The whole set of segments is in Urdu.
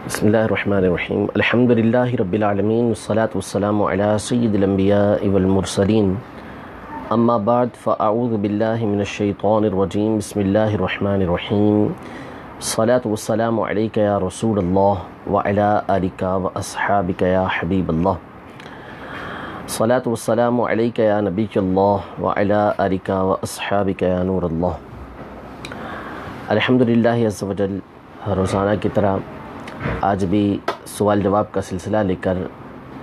بسم اللہ الرحمن الرحیم الحمدللہ رب العالمین والصلاة والسلام علی سید الانبیاء والمرسلین اما بعد فاعوذ باللہ من الشیطان الرجیم بسم اللہ الرحمن الرحیم الصلاة والسلام علیک یا رسول اللہ وعلی آلک واصحابک یا حبیب اللہ الصلاة والسلام علیک یا نبی اللہ وعلی آلک واصحابک یا نور اللہ۔ الحمدللہ عز و جل روزانہ کی طرح آج بھی سوال جواب کا سلسلہ لے کر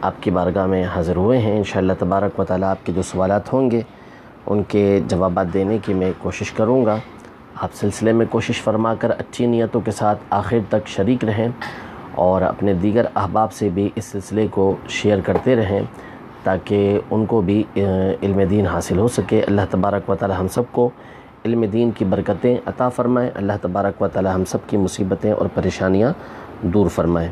آپ کی بارگاہ میں حاضر ہوئے ہیں۔ انشاءاللہ تبارک و تعالیٰ آپ کے جو سوالات ہوں گے ان کے جوابات دینے کی میں کوشش کروں گا۔ آپ سلسلے میں کوشش فرما کر اچھی نیتوں کے ساتھ آخر تک شریک رہیں اور اپنے دیگر احباب سے بھی اس سلسلے کو شیئر کرتے رہیں تاکہ ان کو بھی علم دین حاصل ہو سکے۔ اللہ تبارک و تعالیٰ ہم سب کو علم دین کی برکتیں عطا فرمائے۔ اللہ تبارک و تعالیٰ ہم سب کی مصیبتیں اور پریشانیاں دور فرمائے۔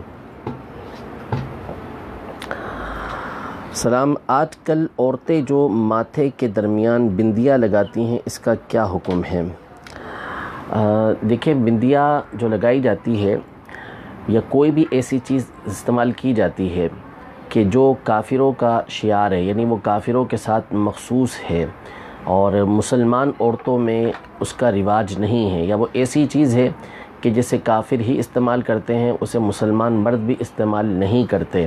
سلام، آج کل عورتیں جو ماتھے کے درمیان بندیاں لگاتی ہیں اس کا کیا حکم ہے؟ دیکھیں، بندیا جو لگائی جاتی ہے یا کوئی بھی ایسی چیز استعمال کی جاتی ہے کہ جو کافروں کا شعار ہے، یعنی وہ کافروں کے ساتھ مخصوص ہے اور مسلمان عورتوں میں اس کا رواج نہیں ہے، یا وہ ایسی چیز ہے کہ جسے کافر ہی استعمال کرتے ہیں، اسے مسلمان مرد بھی استعمال نہیں کرتے،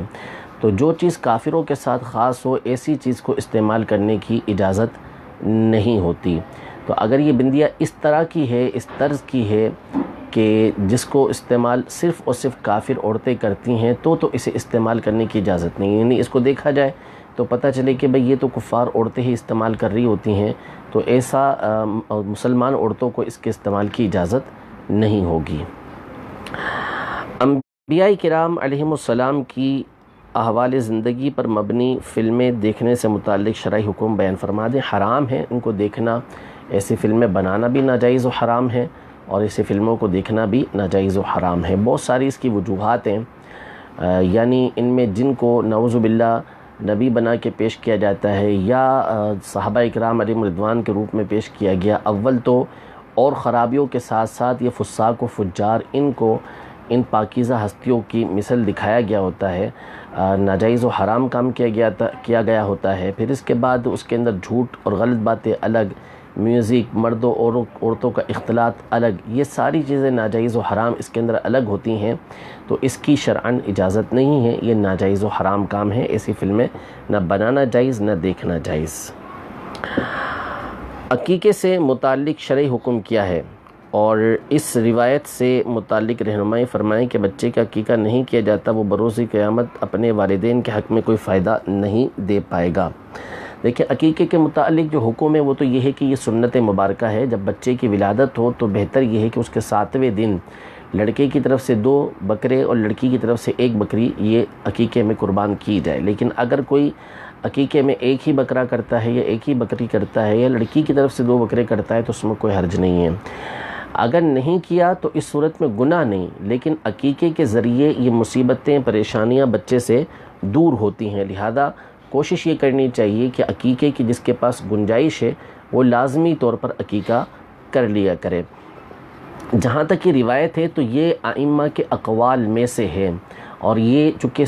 تو جو چیز کافروں کے ساتھ خاص ہو ایسی چیز کو استعمال کرنے کی اجازت نہیں ہوتی۔ تو اگر یہ بندیا اس طرح کی ہے، اس طرز کی ہے کہ جس کو استعمال صرف اور صرف کافر عورتیں کرتی ہیں تو اسے استعمال کرنے کی اجازت نہیں، یعنی اس کو دیکھا جائے تو پتہ چلے کہ بھئی یہ تو کفار عورتیں ہی استعمال کر رہی ہوتی ہیں، تو ایسا مسلمان عورتوں کو اس کے استعمال کی اجازت نہیں ہوگی۔ انبیاء کرام علیہم السلام کی احوال زندگی پر مبنی فلمیں دیکھنے سے متعلق شرعی حکم بیان فرما دیں۔ حرام ہے ان کو دیکھنا، ایسی فلمیں بنانا بھی ناجائز و حرام ہے اور ایسی فلموں کو دیکھنا بھی ناجائز و حرام ہے۔ بہت ساری اس کی وجوہات ہیں، یعنی ان میں جن کو نعوذ باللہ نبی بنا کے پیش کیا جاتا ہے یا صحابہ اکرام علیہم رضوان کے روپ میں پیش کیا گیا، اول تو اور خرابیوں کے ساتھ ساتھ یہ فساق و فجار ان کو ان پاکیزہ ہستیوں کی مثل دکھایا گیا ہوتا ہے، ناجائز و حرام کام کیا گیا ہوتا ہے۔ پھر اس کے بعد اس کے اندر جھوٹ اور غلط باتیں الگ، میوزک، مردوں اور عورتوں کا اختلاط الگ، یہ ساری چیزیں ناجائز و حرام اس کے اندر الگ ہوتی ہیں، تو اس کی شرعاً اجازت نہیں ہے، یہ ناجائز و حرام کام ہے۔ ایسی فلمیں نہ بنانا جائز نہ دیکھنا جائز۔ عقیقے سے متعلق شرعی حکم کیا ہے اور اس روایت سے متعلق رہنمائی فرمائیں کہ بچے کا عقیقہ نہیں کیا جاتا وہ بروز قیامت اپنے والدین کے حق میں کوئی فائدہ نہیں دے پائے گا۔ دیکھیں، عقیقے کے متعلق جو حکم ہے وہ تو یہ ہے کہ یہ سنت مبارکہ ہے، جب بچے کی ولادت ہو تو بہتر یہ ہے کہ اس کے 7ویں دن لڑکے کی طرف سے 2 بکرے اور لڑکی کی طرف سے 1 بکری یہ عقیقے میں قربان کی جائے۔ لیکن اگر کوئی عقیقے میں 1 ہی بکرا کرتا ہے یا 1 ہی بکری کرتا ہے یا لڑکی کی طرف سے 2 بکرے کرتا ہے تو اس میں کوئی حرج نہیں ہے۔ اگر نہیں کیا تو اس صورت میں گناہ نہیں، لیکن عقیقے کے ذریعے یہ مصیبتیں پریشانیاں بچے سے دور ہوتی ہیں، لہذا کوشش یہ کرنی چاہیے کہ عقیقے کی جس کے پاس گنجائش ہے وہ لازمی طور پر عقیقہ کر لیا کرے۔ جہاں تک یہ روایت ہے تو یہ ائمہ کے اقوال میں سے ہے، اور یہ چونکہ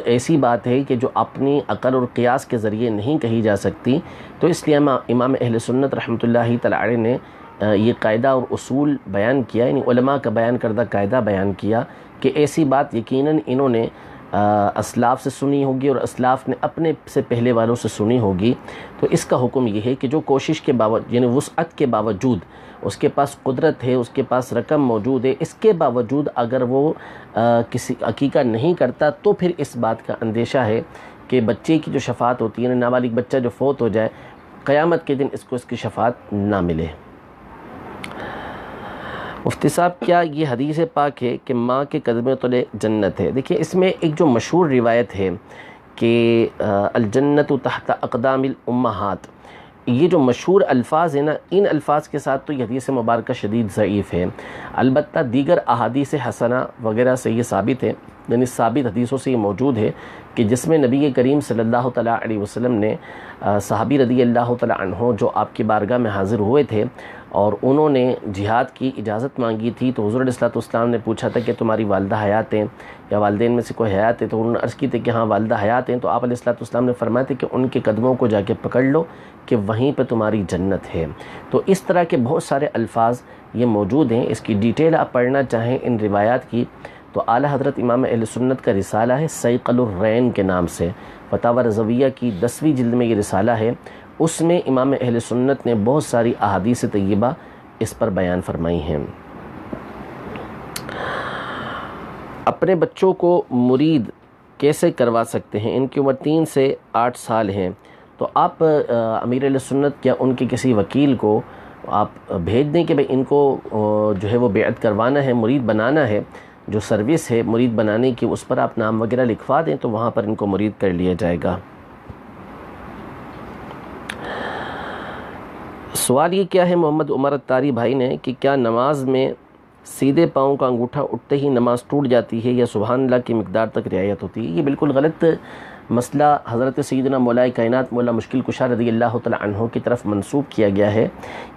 ایسی بات ہے کہ جو اپنی عقل اور قیاس کے ذریعے نہیں کہی جا سکتی، تو اس لیے امام اہل سنت رحمۃ اللہ تعالی علیہ نے یہ قاعدہ اور اصول بیان کیا، یعنی علماء کا بیان کردہ قاعدہ بیان کیا کہ ایسی بات یقیناً انہوں نے اسلاف سے سنی ہوگی اور اسلاف نے اپنے سے پہلے والوں سے سنی ہوگی، تو اس کا حکم یہ ہے کہ جو کوشش کے باوجود، یعنی وسعت کے باوجود، اس کے پاس قدرت ہے، اس کے پاس رقم موجود ہے، اس کے باوجود اگر وہ کسی عقیقہ نہیں کرتا تو پھر اس بات کا اندیشہ ہے کہ بچے کی جو شفاعت ہوتی ہے، یعنی نابالغ بچہ جو فوت ہو جائے، قیامت کے دن اس کو اس کی شفاعت نہ ملے۔ مفتی صاحب، کیا یہ حدیث پاک ہے کہ ماں کے قدموں تلے جنت ہے؟ دیکھیں، اس میں ایک جو مشہور روایت ہے کہ الجنت تحت اقدام الامہات، یہ جو مشہور الفاظ ہیں نا، ان الفاظ کے ساتھ تو یہ حدیث مبارکہ شدید ضعیف ہے۔ البتہ دیگر احادیث حسنہ وغیرہ سے یہ ثابت ہے یعنی ثابت حدیثوں سے یہ موجود ہے کہ جس میں نبی کریم صلی اللہ تعالیٰ علیہ وسلم نے صحابی رضی اللہ تعالیٰ عنہ جو آپ کی بارگاہ میں حاضر ہوئے تھے اور انہوں نے جہاد کی اجازت مانگی تھی، تو حضور علیہ الصلوۃ والسلام نے پوچھا تھا کہ تمہاری والدہ حیات ہیں یا والدین میں سے کوئی حیات ہے، تو انہوں نے عرض کی تھی کہ ہاں والدہ حیات ہیں، تو آپ علیہ الصلوۃ والسلام نے فرمایا تھا کہ ان کے قدموں کو جا کے پکڑ لو کہ وہیں پہ تمہاری جنت ہے۔ تو اس طرح کے بہت سارے الفاظ یہ موجود ہیں، اس کی ڈیٹیل آپ پڑھنا چاہیں ان روایات کی تو اعلیٰ حضرت امام اہل سنت کا رسالہ ہے سیقل الرین کے نام سے، فتاوی رضویہ کی 10ویں جلد میں یہ رسالہ ہے، اس میں امام اہل سنت نے بہت ساری احادیث طیبہ اس پر بیان فرمائی ہیں۔ اپنے بچوں کو مرید کیسے کروا سکتے ہیں؟ ان کی عمر 3 سے 8 سال ہیں، تو آپ امیر اہل سنت یا ان کے کسی وکیل کو آپ بھیج دیں کہ بھئی ان کو جو ہے وہ بیعت کروانا ہے، مرید بنانا ہے، جو سروس ہے مرید بنانے کی اس پر آپ نام وغیرہ لکھوا دیں تو وہاں پر ان کو مرید کر لیا جائے گا۔ سوال یہ کیا ہے محمد عمر اتاری بھائی نے کہ کیا نماز میں سیدھے پاؤں کا انگوٹھا اٹھتے ہی نماز ٹوٹ جاتی ہے یا سبحان اللہ کی مقدار تک رعایت ہوتی ہے؟ یہ بالکل غلط مسئلہ حضرت سیدنا مولا کائنات مولا مشکل کشا رضی اللہ تعالی عنہ کی طرف منسوب کیا گیا ہے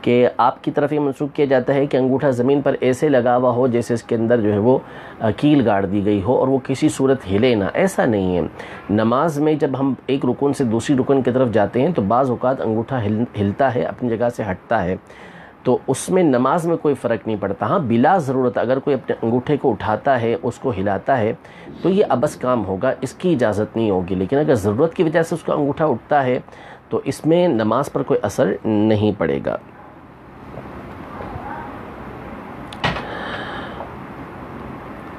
کہ آپ کی طرف یہ منسوب کیا جاتا ہے کہ انگوٹھا زمین پر ایسے لگا ہوا ہو جیسے اس کے اندر جو ہے وہ کیل گاڑ دی گئی ہو اور وہ کسی صورت ہلے نہ، ایسا نہیں ہے۔ نماز میں جب ہم ایک رکن سے دوسری رکن کی طرف جاتے ہیں تو بعض اوقات انگوٹھا ہلتا ہے، اپنی جگہ سے ہٹتا ہے، تو اس میں نماز میں کوئی فرق نہیں پڑتا۔ ہاں بلا ضرورت اگر کوئی اپنے انگوٹھے کو اٹھاتا ہے، اس کو ہلاتا ہے تو یہ عبث کام ہوگا، اس کی اجازت نہیں ہوگی، لیکن اگر ضرورت کی وجہ سے اس کا انگوٹھا اٹھتا ہے تو اس میں نماز پر کوئی اثر نہیں پڑے گا۔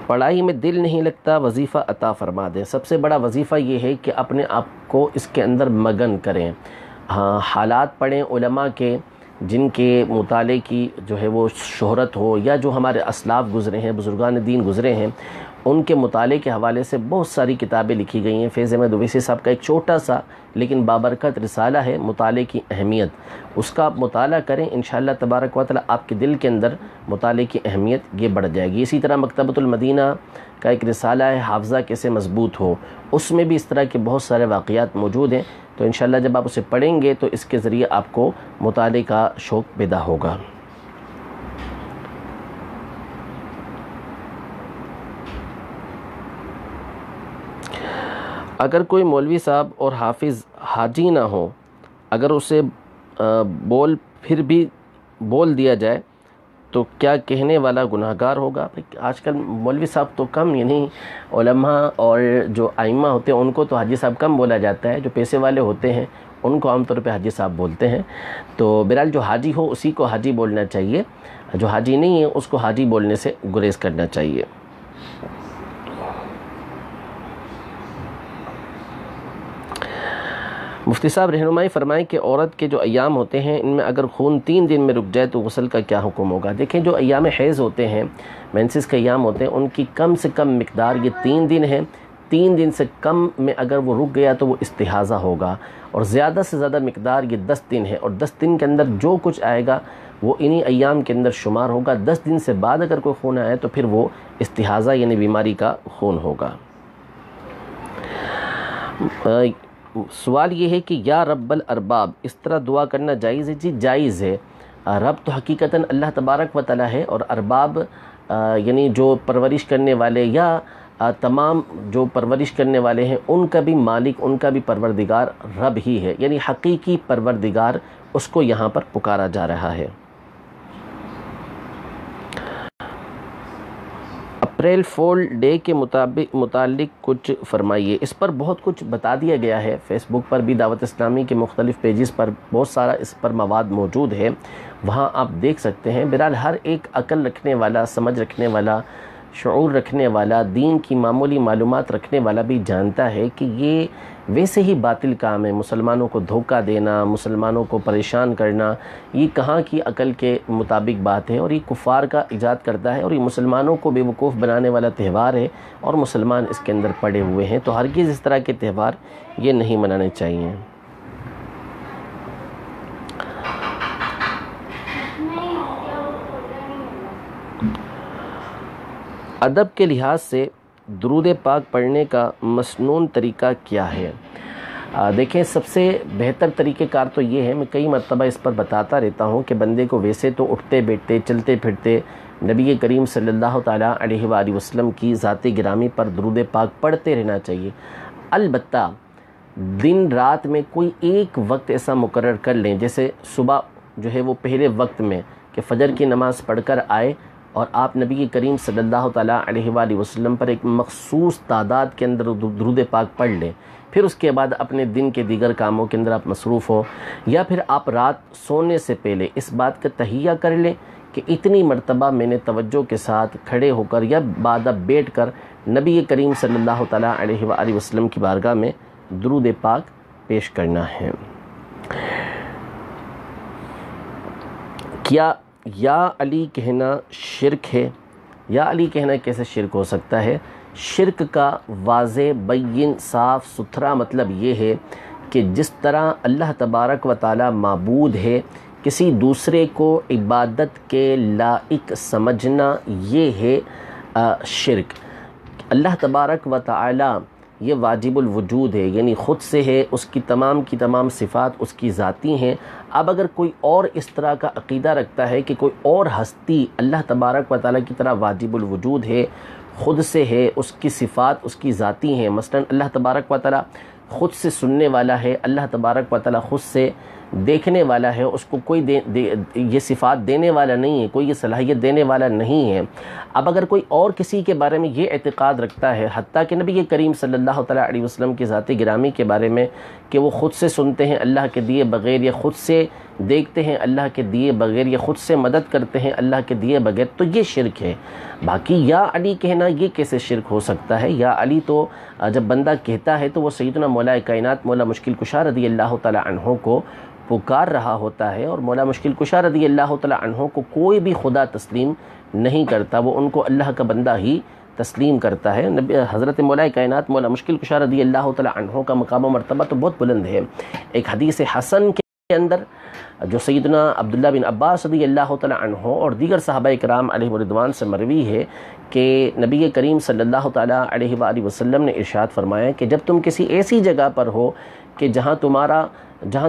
پڑھائی میں دل نہیں لگتا، وظیفہ عطا فرما دیں۔ سب سے بڑا وظیفہ یہ ہے کہ اپنے آپ کو اس کے اندر مگن کریں۔ ہاں حالات پڑھیں علماء کے جن کے مطالعے کی جو ہے وہ شہرت ہو، یا جو ہمارے اسلاف گزرے ہیں، بزرگان دین گزرے ہیں، ان کے مطالعے کے حوالے سے بہت ساری کتابیں لکھی گئی ہیں۔ فیض احمد اویسی صاحب کا ایک چھوٹا سا لیکن بابرکت رسالہ ہے مطالعے کی اہمیت، اس کا آپ مطالعہ کریں، انشاءاللہ تبارک و تعالی آپ کے دل کے اندر مطالعے کی اہمیت یہ بڑھ جائے گی۔ اسی طرح مکتبۃ المدینہ کا ایک رسالہ ہے حافظہ کیسے مضبوط ہو، اس میں بھی اس طرح کے بہت سارے واقعات موجود ہیں، تو انشاءاللہ جب آپ اسے پڑھیں گے تو اس کے ذریعے آپ کو مطالعے کا شوق پیدا ہوگا۔ اگر کوئی مولوی صاحب اور حافظ حاجی نہ ہو، اگر اسے پھر بھی بول دیا جائے تو کیا کہنے والا گناہ گار ہوگا؟ آج کل مولوی صاحب تو کم، یعنی علماء اور جو ائمہ ہوتے ہیں ان کو تو حاجی صاحب کم بولا جاتا ہے، جو پیسے والے ہوتے ہیں ان کو عام طور پہ حاجی صاحب بولتے ہیں۔ تو بہرحال جو حاجی ہو اسی کو حاجی بولنا چاہیے، جو حاجی نہیں ہے اس کو حاجی بولنے سے گریز کرنا چاہیے۔ مفتی صاحب رہنمائی فرمائیں کہ عورت کے جو ایام ہوتے ہیں ان میں اگر خون 3 دن میں رک جائے تو غسل کا کیا حکم ہوگا؟ دیکھیں جو ایام حیض ہوتے ہیں، مینسس کے ایام ہوتے ہیں، ان کی کم سے کم مقدار یہ 3 دن ہے، 3 دن سے کم میں اگر وہ رک گیا تو وہ استحاضہ ہوگا، اور زیادہ سے زیادہ مقدار یہ 10 دن ہے، اور 10 دن کے اندر جو کچھ آئے گا وہ انہی ایام کے اندر شمار ہوگا۔ 10 دن سے بعد اگر کوئی خون آئے تو پھر وہ استحاضہ یعنی بیماری کا خون ہوگا۔ سوال یہ ہے کہ یا رب الارباب اس طرح دعا کرنا جائز ہے؟ جی جائز ہے۔ رب تو حقیقتاً اللہ تبارک و تعالی ہے، اور ارباب یعنی جو پرورش کرنے والے یا تمام جو پرورش کرنے والے ہیں ان کا بھی مالک، ان کا بھی پروردگار رب ہی ہے، یعنی حقیقی پروردگار اس کو یہاں پر پکارا جا رہا ہے۔ اپریل فول ڈے کے متعلق کچھ فرمائیے۔ اس پر بہت کچھ بتا دیا گیا ہے، فیس بک پر بھی دعوت اسلامی کے مختلف پیجز پر بہت سارا اس پر مواد موجود ہے، وہاں آپ دیکھ سکتے ہیں۔ بہرحال ہر ایک عقل رکھنے والا، سمجھ رکھنے والا، شعور رکھنے والا، دین کی معمولی معلومات رکھنے والا بھی جانتا ہے کہ یہ ویسے ہی باطل کام ہے۔ مسلمانوں کو دھوکہ دینا، مسلمانوں کو پریشان کرنا، یہ کہاں کی عقل کے مطابق بات ہے، اور یہ کفار کا ایجاد کرتا ہے، اور یہ مسلمانوں کو بے وقوف بنانے والا تہوار ہے، اور مسلمان اس کے اندر پڑے ہوئے ہیں، تو ہرگز اس طرح کے تہوار یہ نہیں منانے چاہیے۔ ادب کے لحاظ سے درود پاک پڑھنے کا مسنون طریقہ کیا ہے؟ دیکھیں، سب سے بہتر طریقہ کار تو یہ ہے، میں کئی مرتبہ اس پر بتاتا رہتا ہوں کہ بندے کو ویسے تو اٹھتے بیٹھتے چلتے پھرتے نبی کریم صلی اللہ تعالیٰ علیہ وآلہ وسلم کی ذات گرامی پر درود پاک پڑھتے رہنا چاہیے، البتہ دن رات میں کوئی ایک وقت ایسا مقرر کر لیں، جیسے صبح جو ہے وہ پہلے وقت میں کہ فجر کی نماز پڑھ کر آئے اور آپ نبی کریم صلی اللہ تعالیٰ علیہ وآلہ وسلم پر ایک مخصوص تعداد کے اندر درود پاک پڑھ لیں، پھر اس کے بعد اپنے دن کے دیگر کاموں کے اندر آپ مصروف ہو، یا پھر آپ رات سونے سے پہلے اس بات کا تہیہ کر لیں کہ اتنی مرتبہ میں نے توجہ کے ساتھ کھڑے ہو کر یا بعد بیٹھ کر نبی کریم صلی اللہ تعالیٰ علیہ وآلہ وسلم کی بارگاہ میں درود پاک پیش کرنا ہے۔ کیا یا علی کہنا شرک ہے؟ یا علی کہنا کیسے شرک ہو سکتا ہے؟ شرک کا واضح بین صاف ستھرا مطلب یہ ہے کہ جس طرح اللہ تبارک و تعالی معبود ہے، کسی دوسرے کو عبادت کے لائق سمجھنا، یہ ہے شرک۔ اللہ تبارک و تعالی یہ واجب الوجود ہے، یعنی خود سے ہے، اس کی تمام صفات اس کی ذاتی ہیں۔ اب اگر کوئی اور اس طرح کا عقیدہ رکھتا ہے کہ کوئی اور ہستی اللہ تبارک و تعالی کی طرح واجب الوجود ہے، خود سے ہے، اس کی صفات اس کی ذاتی ہیں، مثلا اللہ تبارک و تعالی خود سے سننے والا ہے، اللہ تبارک و تعالی خود سے دیکھنے والا ہے، اس کو کوئی یہ صفات دینے والا نہیں ہے، کوئی یہ صلاحیت دینے والا نہیں ہے۔ اب اگر کوئی اور کسی کے بارے میں یہ اعتقاد رکھتا ہے، حتیٰ کہ نبی کریم صلی اللہ تعالیٰ علیہ وسلم کی ذات گرامی کے بارے میں کہ وہ خود سے سنتے ہیں اللہ کے دیے بغیر، یا خود سے دیکھتے ہیں اللہ کے دیے بغیر، یا خود سے مدد کرتے ہیں اللہ کے دیے بغیر، تو یہ شرک ہے۔ باقی یا علی کہنا یہ کیسے شرک ہو سکتا ہے؟ یا علی تو جب بندہ کہتا ہے تو وہ سیدنا مولا کائنات مولا مشکل کشا رضی اللہ تعالیٰ عنہ کو پکار رہا ہوتا ہے، اور مولا مشکل کشا رضی اللہ تعالیٰ عنہ کو کوئی بھی خدا تسلیم نہیں کرتا، وہ ان کو اللہ کا بندہ ہی تسلیم کرتا ہے۔ حضرت مولا کائنات مولا مشکل کشا رضی اللہ تعالیٰ عنہ کا مقام و مرتبہ تو بہت بلند ہے۔ ایک حدیث حسن کے اندر جو سیدنا عبداللہ بن عباس رضی اللہ تعالیٰ عنہ اور دیگر صحابہ کرام علیہ رضوان سے مروی ہے کہ نبی کریم صلی اللہ تعالیٰ علیہ وآلہ وسلم نے ارشاد فرمایا کہ جب تم کسی ایسی جگہ پر ہو کہ جہاں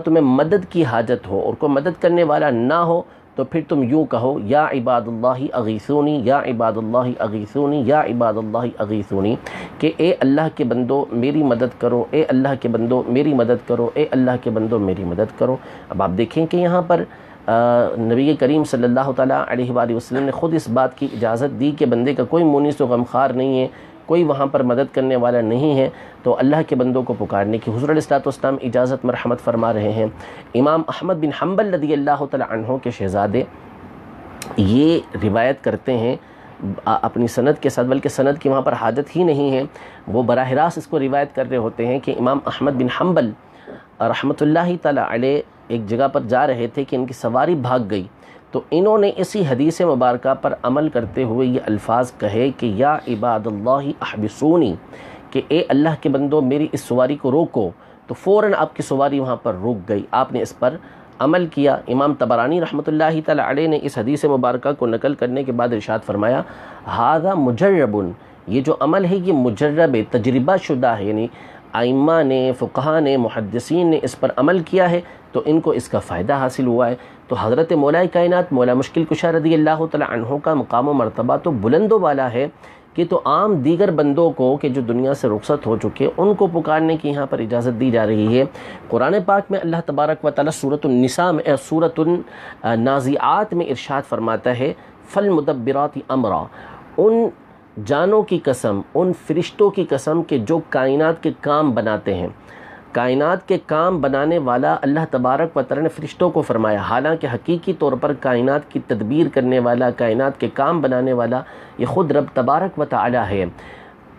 تمہیں مدد کی حاجت ہو اور کوئی مدد کرنے والا نہ ہو، تو پھر تم یوں کہو، یا عباد اللہ اغیثونی، یا عباد اللہ اغیثونی، یا عباد اللہ اغیثونی، کہ اے اللہ کے بندو میری مدد کرو، اے اللہ کے بندو میری مدد کرو، اے اللہ کے بندو میری مدد کرو۔ اب آپ دیکھیں کہ یہاں پر نبی کریم صلی اللہ تعالیٰ علیہ وآلہ وسلم نے خود اس بات کی اجازت دی کہ بندے کا کوئی مونس و غمخوار نہیں ہے، کوئی وہاں پر مدد کرنے والا نہیں ہے، تو اللہ کے بندوں کو پکارنے کی حضور علیہ الصلوۃ اجازت مرحمت فرما رہے ہیں۔ امام احمد بن حنبل رضی اللہ تعالیٰ عنہ کے شہزادے یہ روایت کرتے ہیں اپنی سند کے ساتھ، بلکہ سند کی وہاں پر حاجت ہی نہیں ہے، وہ براہ راست اس کو روایت کر رہے ہوتے ہیں کہ امام احمد بن حنبل رحمۃ اللہ تعالیٰ علیہ ایک جگہ پر جا رہے تھے کہ ان کی سواری بھاگ گئی، تو انہوں نے اسی حدیث مبارکہ پر عمل کرتے ہوئے یہ الفاظ کہے کہ یا عباد اللہ احبسونی، کہ اے اللہ کے بندو میری اس سواری کو روکو، تو فوراً آپ کی سواری وہاں پر رک گئی، آپ نے اس پر عمل کیا۔ امام طبرانی رحمۃ اللہ تعالی علیہ نے اس حدیث مبارکہ کو نقل کرنے کے بعد ارشاد فرمایا ھذا مجرب، یہ جو عمل ہے یہ مجرب ہے، تجربہ شدہ ہے، یعنی ائمہ نے، فقہاء نے، محدثین نے اس پر عمل کیا ہے تو ان کو اس کا فائدہ حاصل ہوا ہے۔ تو حضرت مولا کائنات مولا مشکل کشا رضی اللہ تعالی عنہ کا مقام و مرتبہ تو بلند و بالا ہے کہ تو عام دیگر بندوں کو کہ جو دنیا سے رخصت ہو چکے ان کو پکارنے کی یہاں پر اجازت دی جا رہی ہے۔ قرآن پاک میں اللہ تبارک و تعالی سورۃ النساء میں سورۃ النازعات میں ارشاد فرماتا ہے فالمدبرات امرا، ان جانوں کی قسم، ان فرشتوں کی قسم کہ جو کائنات کے کام بناتے ہیں۔ کائنات کے کام بنانے والا اللہ تبارک و تعالی نے فرشتوں کو فرمایا، حالانکہ حقیقی طور پر کائنات کی تدبیر کرنے والا، کائنات کے کام بنانے والا یہ خود رب تبارک و تعالی ہے،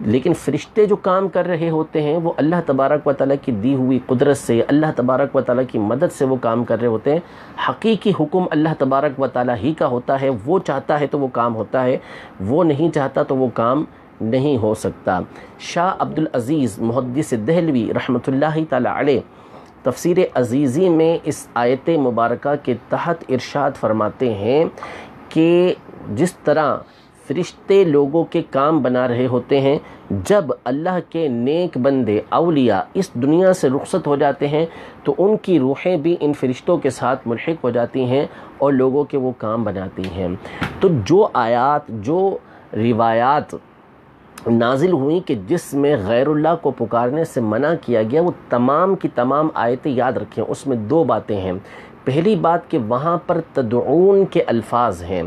لیکن فرشتے جو کام کر رہے ہوتے ہیں وہ اللہ تبارک و تعالی کی دی ہوئی قدرت سے، اللہ تبارک و تعالی کی مدد سے وہ کام کر رہے ہوتے ہیں۔ حقیقی حکم اللہ تبارک و تعالی ہی کا ہوتا ہے، وہ چاہتا ہے تو وہ کام ہوتا ہے، وہ نہیں چاہتا تو وہ کام نہیں ہو سکتا۔ شاہ عبدالعزیز محدث دہلوی رحمۃ اللہ تعالی علیہ تفسیر عزیزی میں اس آیت مبارکہ کے تحت ارشاد فرماتے ہیں کہ جس طرح فرشتے لوگوں کے کام بنا رہے ہوتے ہیں. جب اللہ کے نیک بندے اولیاء اس دنیا سے رخصت ہو جاتے ہیں تو ان کی روحیں بھی ان فرشتوں کے ساتھ ملحق ہو جاتی ہیں اور لوگوں کے وہ کام بناتی ہیں. تو جو آیات، جو روایات نازل ہوئیں کہ جس میں غیر اللہ کو پکارنے سے منع کیا گیا، وہ تمام کی تمام آیتیں یاد رکھیں. اس میں دو باتیں ہیں. پہلی بات کہ وہاں پر تدعون کے الفاظ ہیں،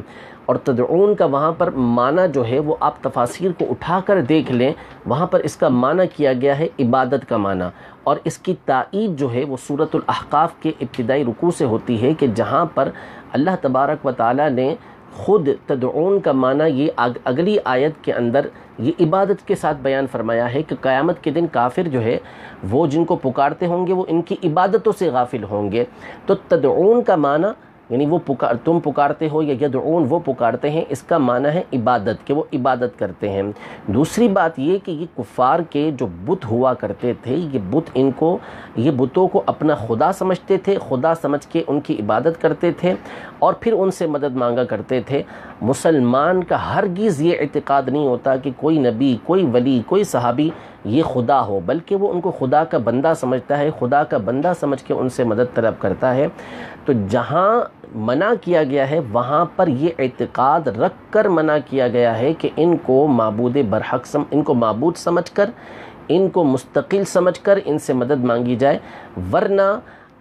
اور تدعون کا وہاں پر معنی جو ہے وہ آپ تفاسیر کو اٹھا کر دیکھ لیں، وہاں پر اس کا معنی کیا گیا ہے عبادت کا معنی، اور اس کی تائید جو ہے وہ سورۃ الاحقاف کے ابتدائی رکوع سے ہوتی ہے کہ جہاں پر اللہ تبارک و تعالی نے خود تدعون کا معنی یہ اگلی آیت کے اندر یہ عبادت کے ساتھ بیان فرمایا ہے کہ قیامت کے دن کافر جو ہے وہ جن کو پکارتے ہوں گے وہ ان کی عبادتوں سے غافل ہوں گے. تو تدعون کا معنی یعنی وہ تم پکارتے ہو، یا یدعون وہ پکارتے ہیں، اس کا معنی ہے عبادت، کہ وہ عبادت کرتے ہیں. دوسری بات یہ کہ یہ کفار کے جو بت ہوا کرتے تھے، یہ بت یہ بتوں کو اپنا خدا سمجھتے تھے، خدا سمجھ کے ان کی عبادت کرتے تھے اور پھر ان سے مدد مانگا کرتے تھے. مسلمان کا ہرگز یہ اعتقاد نہیں ہوتا کہ کوئی نبی، کوئی ولی، کوئی صحابی یہ خدا ہو، بلکہ وہ ان کو خدا کا بندہ سمجھتا ہے، خدا کا بندہ سمجھ کے ان سے مدد طلب کرتا ہے. تو جہاں منع کیا گیا ہے وہاں پر یہ اعتقاد رکھ کر منع کیا گیا ہے کہ ان کو معبود برحق ان کو معبود سمجھ کر، ان کو مستقل سمجھ کر ان سے مدد مانگی جائے. ورنہ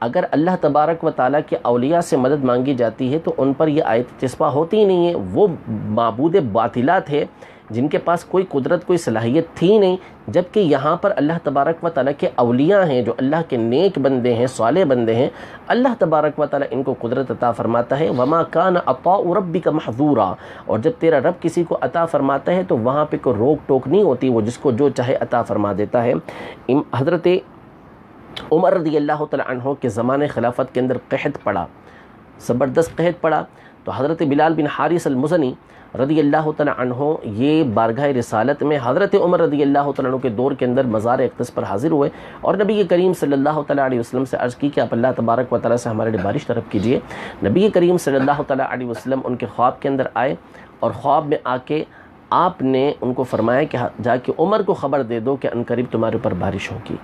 اگر اللہ تبارک و تعالیٰ کے اولیاء سے مدد مانگی جاتی ہے تو ان پر یہ آیت چسپاں ہوتی ہی نہیں ہے. وہ معبود باطلہ تھے جن کے پاس کوئی قدرت، کوئی صلاحیت تھی نہیں، جبکہ یہاں پر اللہ تبارک و تعالیٰ کے اولیاء ہیں جو اللہ کے نیک بندے ہیں، صالح بندے ہیں. اللہ تبارک و تعالیٰ ان کو قدرت عطا فرماتا ہے. وما کان عطاء ربک محظورا، اور جب تیرا رب کسی کو عطا فرماتا ہے تو وہاں پہ کوئی روک ٹوک نہیں ہوتی، وہ جس کو جو چاہے عطا فرما دیتا ہے. حضرت عمر رضی اللہ تعالیٰ عنہ کے زمانے خلافت کے اندر قحط پڑا، زبردست قحط پڑا، تو حضرت بلال بن حارث المزنی رضی اللہ تعالیٰ عنہ یہ بارگاہ رسالت میں حضرت عمر رضی اللہ تعالیٰ عنہ کے دور کے اندر مزار اقدس پر حاضر ہوئے اور نبی کریم صلی اللہ تعالیٰ علیہ وسلم سے عرض کی کہ آپ اللہ تبارک و تعالیٰ سے ہمارے لیے بارش طلب کیجئے. نبی کریم صلی اللہ تعالیٰ علیہ وسلم ان کے خواب کے اندر آئے اور خواب میں آ کے آپ نے ان کو فرمایا کہ جا کے عمر کو خبر دے دو کہ عنقریب تمہارے اوپر بارش ہوگی.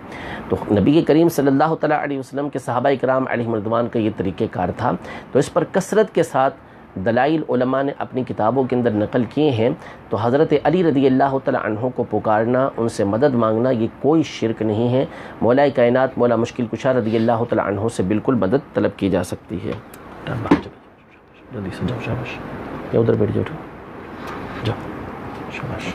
تو نبی کریم صلی اللہ تعالیٰ علیہ وسلم کے صحابہ کرام علیہم رضوان کا یہ طریقہ کار تھا. تو اس پر کثرت کے ساتھ دلائل علماء نے اپنی کتابوں کے اندر نقل کیے ہیں. تو حضرت علی رضی اللہ تعالیٰ عنہ کو پکارنا، ان سے مدد مانگنا یہ کوئی شرک نہیں ہے. مولا کائنات مولا مشکل کشا رضی اللہ تعالیٰ عنہ سے بالکل مدد طلب کی جا سکتی ہے. جلدی سے جاؤ، شاباش، یا ادھر بیٹھ جاؤ، جاؤ، شاباش.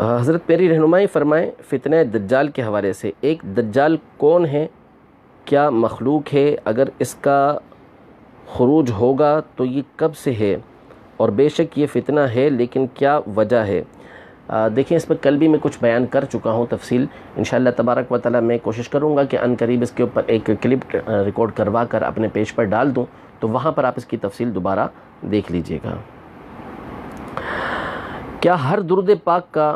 حضرت پیری رہنمائی فرمائیں فتنہ دجال کے حوالے سے. ایک دجال کون ہے؟ کیا مخلوق ہے؟ اگر اس کا خروج ہوگا تو یہ کب سے ہے؟ اور بے شک یہ فتنہ ہے لیکن کیا وجہ ہے؟ دیکھیں اس میں کل بھی میں کچھ بیان کر چکا ہوں تفصیل. انشاءاللہ تبارک و تعالیٰ میں کوشش کروں گا کہ ان قریب اس کے اوپر ایک کلپ ریکارڈ کروا کر اپنے پیج پر ڈال دوں، تو وہاں پر آپ اس کی تفصیل دوبارہ دیکھ لیجئے گا. کیا ہر درود پاک کا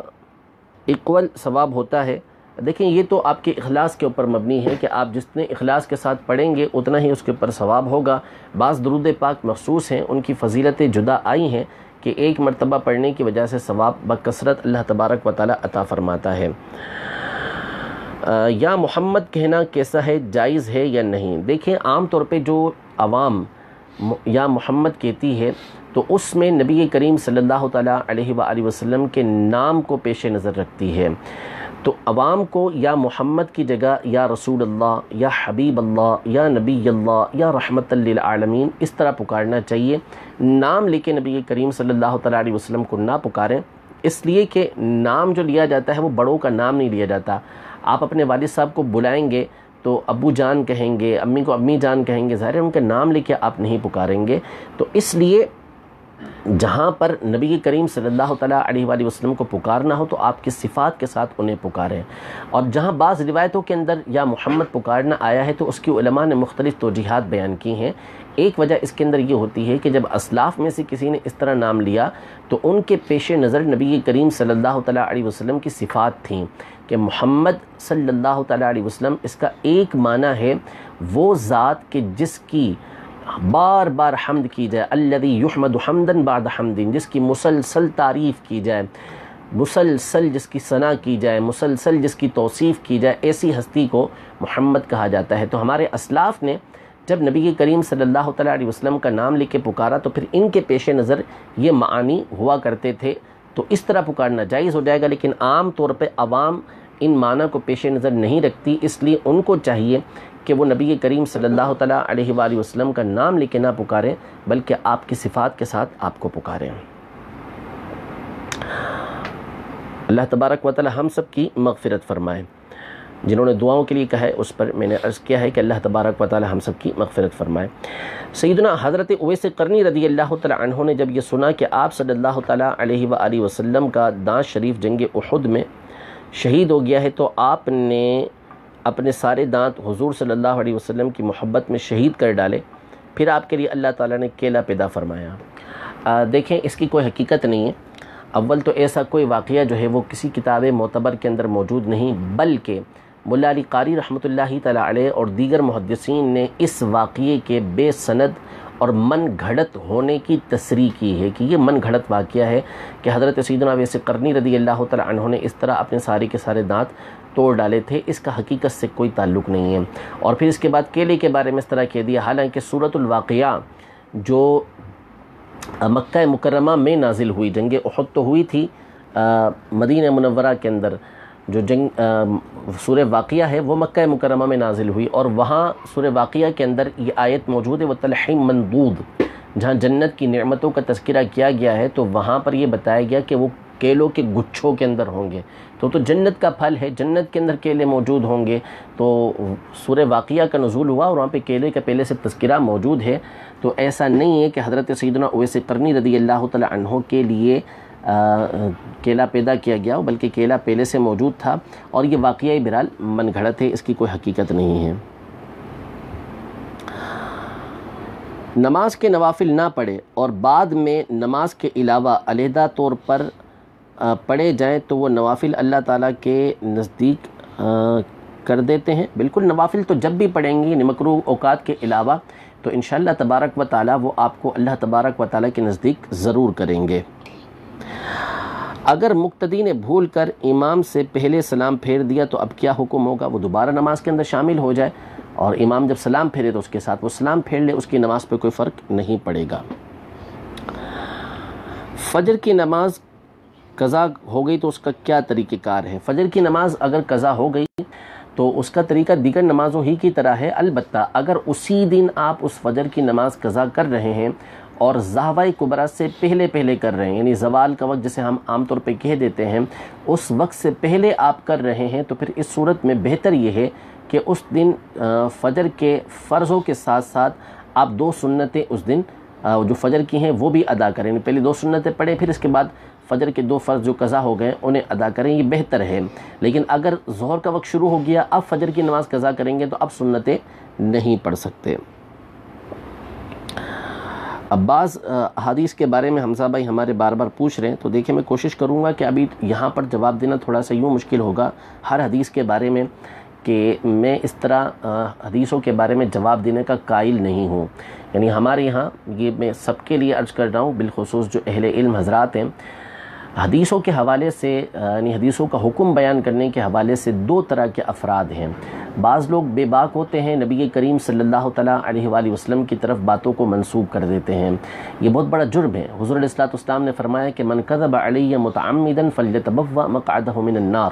ایکول ثواب ہوتا ہے؟ دیکھیں یہ تو آپ کے اخلاص کے اوپر مبنی ہے کہ آپ جتنے اخلاص کے ساتھ پڑھیں گے اتنا ہی اس کے اوپر ثواب ہوگا. بعض درود پاک مخصوص ہیں، ان کی فضیلتیں جدا آئی ہیں کہ ایک مرتبہ پڑھنے کی وجہ سے ثواب بکثرت اللہ تبارک و تعالیٰ عطا فرماتا ہے. یا محمد کہنا کیسا ہے، جائز ہے یا نہیں؟ دیکھیں عام طور پہ جو عوام یا محمد کہتی ہے تو اس میں نبی کریم صلی اللہ تعالیٰ علیہ وآلہ وسلم کے نام کو پیش نظر رکھتی ہے. تو عوام کو یا محمد کی جگہ یا رسول اللہ، یا حبیب اللہ، یا نبی اللہ، یا رحمت للعالمین اس طرح پکارنا چاہیے. نام لے کے نبی کریم صلی اللہ تعالیٰ علیہ وسلم کو نہ پکاریں، اس لیے کہ نام جو لیا جاتا ہے وہ بڑوں کا نام نہیں لیا جاتا. آپ اپنے والد صاحب کو بلائیں گے تو ابو جان کہیں گے، امی کو امی جان کہیں گے، ظاہر ہے ان کا نام لے کے آپ نہیں پکاریں گے. تو اس لیے جہاں پر نبی کریم صلی اللہ تعالیٰ علیہ وآلہ وسلم کو پکارنا ہو تو آپ کی صفات کے ساتھ انہیں پکاریں، اور جہاں بعض روایتوں کے اندر یا محمد پکارنا آیا ہے تو اس کی علماء نے مختلف توجیحات بیان کی ہیں۔ ایک وجہ اس کے اندر یہ ہوتی ہے کہ جب اسلاف میں سے کسی نے اس طرح نام لیا تو ان کے پیش نظر نبی کریم صلی اللہ تعالیٰ علیہ وسلم کی صفات تھیں کہ محمد صلی اللہ تعالیٰ علیہ وسلم، اس کا ایک معنی ہے وہ ذات کہ جس کی بار بار حمد کی جائے، الذی یحمد حمدا بعد حمد، جس کی مسلسل تعریف کی جائے، مسلسل جس کی ثنا کی جائے، مسلسل جس کی توصیف کی جائے، ایسی ہستی کو محمد کہا جاتا ہے۔ تو ہمارے اسلاف نے جب نبی کریم صلی اللہ تعالیٰ علیہ وسلم کا نام لے کے پکارا تو پھر ان کے پیش نظر یہ معانی ہوا کرتے تھے، تو اس طرح پکارنا جائز ہو جائے گا، لیکن عام طور پہ عوام ان معنی کو پیش نظر نہیں رکھتی، اس لیے ان کو چاہیے کہ وہ نبی کریم صلی اللہ تعالیٰ علیہ وآلہ وسلم کا نام لے کے نہ پکاریں بلکہ آپ کی صفات کے ساتھ آپ کو پکاریں۔ اللہ تبارک و تعالی ہم سب کی مغفرت فرمائے۔ جنہوں نے دعاؤں کے لیے کہا ہے اس پر میں نے عرض کیا ہے کہ اللہ تبارک و تعالی ہم سب کی مغفرت فرمائے۔ سیدنا حضرت اویس قرنی رضی اللہ تعالی عنہ نے جب یہ سنا کہ آپ صلی اللہ تعالیٰ علیہ وآلہ وسلم کا دانت شریف جنگ احد میں شہید ہو گیا ہے تو آپ نے اپنے سارے دانت حضور صلی اللہ علیہ وسلم کی محبت میں شہید کر ڈالے، پھر آپ کے لیے اللہ تعالیٰ نے کیلا پیدا فرمایا۔ دیکھیں اس کی کوئی حقیقت نہیں ہے۔ اول تو ایسا کوئی واقعہ جو ہے وہ کسی کتاب معتبر کے اندر موجود نہیں، بلکہ ملا علی قاری رحمۃ اللہ تعالیٰ علیہ اور دیگر محدثین نے اس واقعے کے بے سند اور من گھڑت ہونے کی تصریح کی ہے کہ یہ من گھڑت واقعہ ہے کہ حضرت سیدنا اویس قرنی رضی اللہ تعالیٰ عنہ نے اس طرح اپنے سارے کے سارے دانت توڑ ڈالے تھے، اس کا حقیقت سے کوئی تعلق نہیں ہے۔ اور پھر اس کے بعد کیلے کے بارے میں اس طرح کہہ دیا، حالانکہ سورۃ الواقعہ جو مکہ مکرمہ میں نازل ہوئی، جنگ احد تو ہوئی تھی مدینہ منورہ کے اندر، جو جنگ سورہ واقعہ ہے وہ مکہ مکرمہ میں نازل ہوئی، اور وہاں سورہ واقعہ کے اندر یہ آیت موجود ہے وَطَلْحٍ مَنْضُودٍ، جہاں جنت کی نعمتوں کا تذکرہ کیا گیا ہے تو وہاں پر یہ بتایا گیا کہ وہ کیلوں کے گچھوں کے اندر ہوں گے، تو جنت کا پھل ہے، جنت کے اندر کیلے موجود ہوں گے، تو سورہ واقعہ کا نزول ہوا اور وہاں پہ کیلے کا پہلے سے تذکرہ موجود ہے۔ تو ایسا نہیں ہے کہ حضرت سیدنا اویس قرنی رضی اللہ تعالی عنہ کے لیے کیلا پیدا کیا گیا، بلکہ کیلا پہلے سے موجود تھا، اور یہ واقعہ بہرحال من گھڑت ہے، اس کی کوئی حقیقت نہیں ہے۔ نماز کے نوافل نہ پڑھے اور بعد میں نماز کے علاوہ علیحدہ طور پر پڑھے جائیں تو وہ نوافل اللہ تعالیٰ کے نزدیک کر دیتے ہیں۔ بالکل، نوافل تو جب بھی پڑھیں گے مکروہ اوقات کے علاوہ تو انشاءاللہ تبارک و تعالیٰ وہ آپ کو اللہ تبارک و تعالیٰ کے نزدیک ضرور کریں گے۔ اگر مقتدی نے بھول کر امام سے پہلے سلام پھیر دیا تو اب کیا حکم ہوگا؟ وہ دوبارہ نماز کے اندر شامل ہو جائے، اور امام جب سلام پھیرے تو اس کے ساتھ وہ سلام پھیر لے، اس کی نماز پہ کوئی فرق نہیں پڑے گا۔ فجر کی نماز قضا ہو گئی تو اس کا کیا طریقہ کار ہے؟ فجر کی نماز اگر قضا ہو گئی تو اس کا طریقہ دیگر نمازوں ہی کی طرح ہے، البتہ اگر اسی دن آپ اس فجر کی نماز قضا کر رہے ہیں اور ضحوہ کبریٰ سے پہلے کر رہے ہیں، یعنی زوال کا وقت جسے ہم عام طور پہ کہہ دیتے ہیں، اس وقت سے پہلے آپ کر رہے ہیں، تو پھر اس صورت میں بہتر یہ ہے کہ اس دن فجر کے فرضوں کے ساتھ ساتھ آپ 2 سنتیں اس دن جو فجر کی ہیں وہ بھی ادا کریں، پہلے 2 سنتیں پڑھیں، پھر اس کے بعد فجر کے 2 فرض جو قضا ہو گئے انہیں ادا کریں، یہ بہتر ہے۔ لیکن اگر ظہر کا وقت شروع ہو گیا، اب فجر کی نماز قضا کریں گے تو اب سنتیں نہیں پڑھ سکتے۔ اب بعض حدیث کے بارے میں حمزہ بھائی ہمارے بار بار پوچھ رہے ہیں، تو دیکھیں میں کوشش کروں گا کہ ابھی یہاں پر جواب دینا تھوڑا سا یوں مشکل ہوگا ہر حدیث کے بارے میں کہ میں اس طرح حدیثوں کے بارے میں جواب دینے کا قائل نہیں ہوں۔ یعنی ہمارے یہاں یہ میں سب کے لیے عرض کر رہا ہوں، بالخصوص جو اہل علم حضرات ہیں، حدیثوں کے حوالے سے یعنی حدیثوں کا حکم بیان کرنے کے حوالے سے 2 طرح کے افراد ہیں۔ بعض لوگ بے باک ہوتے ہیں، نبی کریم صلی اللہ تعالیٰ علیہ وآلہ وسلم کی طرف باتوں کو منسوب کر دیتے ہیں، یہ بہت بڑا جرم ہے۔ حضور علیہ الصلوۃ نے فرمایا کہ من کذب علی متعمدا فلیتبوأ مقعدہ من النار،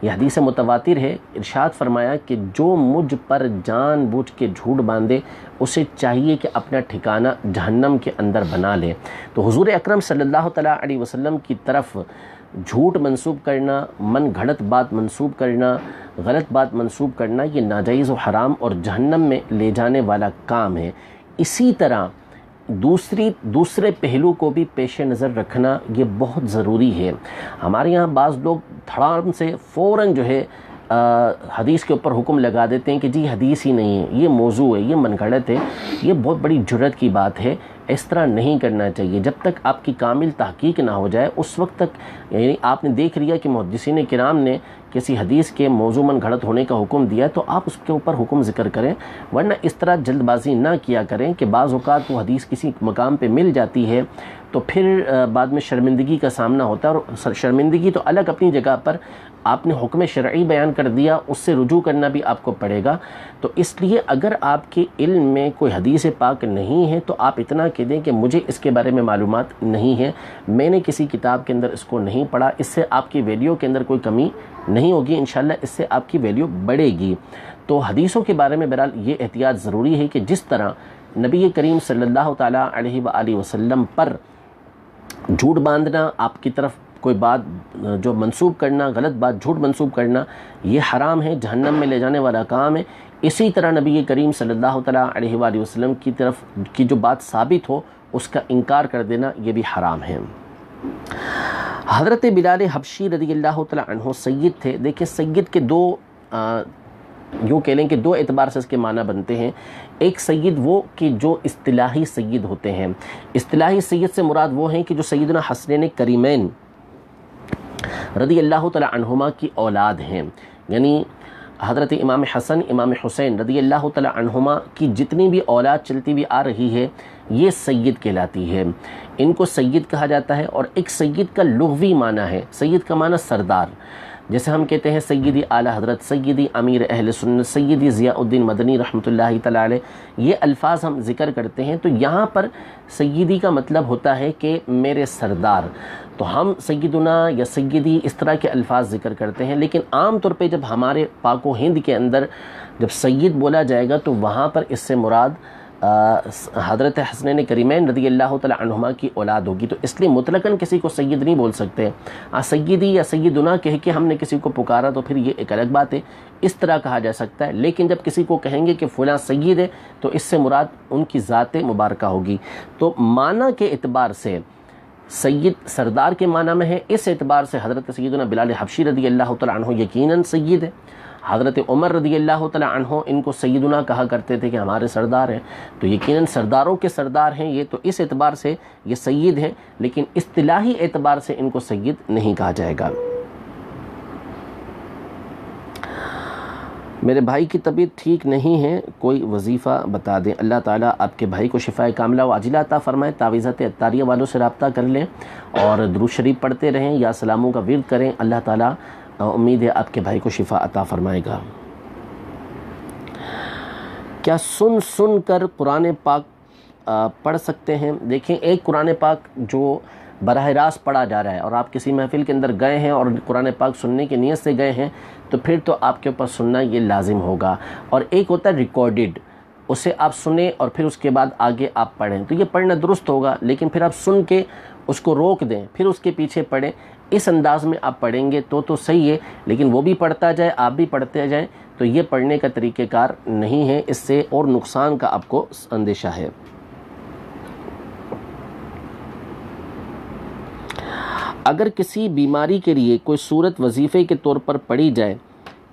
یہ حدیث متواتر ہے۔ ارشاد فرمایا کہ جو مجھ پر جان بوجھ کے جھوٹ باندھے اسے چاہیے کہ اپنا ٹھکانہ جہنم کے اندر بنا لے۔ تو حضور اکرم صلی اللہ تعالیٰ علیہ وسلم کی طرف جھوٹ منسوب کرنا، من گھڑت بات منسوب کرنا، غلط بات منسوب کرنا، یہ ناجائز و حرام اور جہنم میں لے جانے والا کام ہے۔ اسی طرح دوسرے پہلو کو بھی پیش نظر رکھنا یہ بہت ضروری ہے۔ ہمارے یہاں بعض لوگ دھڑام سے فوراً جو ہے حدیث کے اوپر حکم لگا دیتے ہیں کہ جی حدیث ہی نہیں ہے، یہ موضوع ہے، یہ من گھڑت ہے۔ یہ بہت بڑی جرات کی بات ہے، اس طرح نہیں کرنا چاہیے۔ جب تک آپ کی کامل تحقیق نہ ہو جائے اس وقت تک، یعنی آپ نے دیکھ لیا کہ محدثین کرام نے کسی حدیث کے موضوع من گھڑت ہونے کا حکم دیا تو آپ اس کے اوپر حکم ذکر کریں، ورنہ اس طرح جلد بازی نہ کیا کریں کہ بعض اوقات وہ حدیث کسی مقام پہ مل جاتی ہے تو پھر بعد میں شرمندگی کا سامنا ہوتا ہے، اور شرمندگی تو الگ اپنی جگہ پر، آپ نے حکم شرعی بیان کر دیا، اس سے رجوع کرنا بھی آپ کو پڑے گا۔ تو اس لیے اگر آپ کے علم میں کوئی حدیث پاک نہیں ہے تو آپ اتنا کہہ دیں کہ مجھے اس کے بارے میں معلومات نہیں ہے، میں نے کسی کتاب کے اندر اس کو نہیں پڑھا۔ اس سے آپ کی ویلیو کے اندر کوئی کمی نہیں ہوگی، انشاءاللہ اس سے آپ کی ویلیو بڑھے گی۔ تو حدیثوں کے بارے میں بہرحال یہ احتیاط ضروری ہے کہ جس طرح نبی کریم صلی اللہ تعالیٰ علیہ وآلہ وسلم پر جھوٹ باندھنا، آپ کی طرف کوئی بات جو منسوب کرنا، غلط بات جھوٹ منسوب کرنا، یہ حرام ہے، جہنم میں لے جانے والا کام ہے۔ اسی طرح نبی کریم صلی اللہ تعالیٰ علیہ وآلہ وسلم کی طرف کی جو بات ثابت ہو اس کا انکار کر دینا یہ بھی حرام ہے۔ حضرت بلال حبشی رضی اللہ تعالیٰ عنہ سید تھے۔ دیکھیں سید کے دو یوں کہہ لیں کہ دو اعتبار سے اس کے معنی بنتے ہیں۔ ایک سید وہ کہ جو اصطلاحی سید ہوتے ہیں، اصطلاحی سید سے مراد وہ ہیں کہ جو سیدنا حسنین کریمین رضی اللہ تعالیٰ عنہما کی اولاد ہیں، یعنی حضرت امام حسن امام حسین رضی اللہ تعالیٰ عنہما کی جتنی بھی اولاد چلتی ہوئی آ رہی ہے یہ سید کہلاتی ہے، ان کو سید کہا جاتا ہے۔ اور ایک سید کا لغوی معنی ہے، سید کا معنی سردار، جیسے ہم کہتے ہیں سیدی اعلیٰ حضرت، سیدی امیر اہل سنت، سیدی ضیاء الدین مدنی رحمۃ اللہ تعالیٰ علیہ، یہ الفاظ ہم ذکر کرتے ہیں۔ تو یہاں پر سیدی کا مطلب ہوتا ہے کہ میرے سردار، تو ہم سیدنا یا سیدی اس طرح کے الفاظ ذکر کرتے ہیں، لیکن عام طور پہ جب ہمارے پاک و ہند کے اندر جب سید بولا جائے گا تو وہاں پر اس سے مراد حضرت حسنین کریمین رضی اللہ تعالیٰ عنہما کی اولاد ہوگی۔ تو اس لیے مطلقاً کسی کو سید نہیں بول سکتے، سیدی یا سیدنا کہہ کے ہم نے کسی کو پکارا تو پھر یہ ایک الگ بات ہے، اس طرح کہا جا سکتا ہے۔ لیکن جب کسی کو کہیں گے کہ فلاں سید ہے تو اس سے مراد ان کی ذات مبارکہ ہوگی۔ تو معنی کے اعتبار سے سید سردار کے معنی میں ہے، اس اعتبار سے حضرت سیدنا بلال حبشی رضی اللہ تعالیٰ عنہ یقیناً سید ہے۔ حضرت عمر رضی اللہ تعالیٰ عنہ ان کو سیدنا کہا کرتے تھے کہ ہمارے سردار ہیں، تو یقیناً سرداروں کے سردار ہیں یہ، تو اس اعتبار سے یہ سید ہیں، لیکن اصطلاحی اعتبار سے ان کو سید نہیں کہا جائے گا۔ میرے بھائی کی طبیعت ٹھیک نہیں ہے، کوئی وظیفہ بتا دیں۔ اللہ تعالیٰ آپ کے بھائی کو شفائے کاملہ و عاجلہ عطا فرمائے۔ تعویذات عطاریہ والوں سے رابطہ کر لیں اور درود شریف پڑھتے رہیں یا سلاموں کا ورد کریں، اللہ تعالیٰ امید ہے آپ کے بھائی کو شفا عطا فرمائے گا۔ کیا سن کر قرآن پاک پڑھ سکتے ہیں؟ دیکھیں ایک قرآن پاک جو براہ راست پڑھا جا رہا ہے اور آپ کسی محفل کے اندر گئے ہیں اور قرآن پاک سننے کی نیت سے گئے ہیں تو پھر تو آپ کے اوپر سننا یہ لازم ہوگا، اور ایک ہوتا ہے ریکارڈڈ، اسے آپ سنیں اور پھر اس کے بعد آگے آپ پڑھیں، تو یہ پڑھنا درست ہوگا، لیکن پھر آپ سن کے اس کو روک دیں پھر اس کے پیچھے پڑھیں، اس انداز میں آپ پڑھیں گے تو صحیح ہے، لیکن وہ بھی پڑھتا جائے آپ بھی پڑھتے جائیں تو یہ پڑھنے کا طریقہ کار نہیں ہے، اس سے اور نقصان کا آپ کو اندیشہ ہے۔ اگر کسی بیماری کے لیے کوئی صورت وظیفے کے طور پر پڑھی جائے،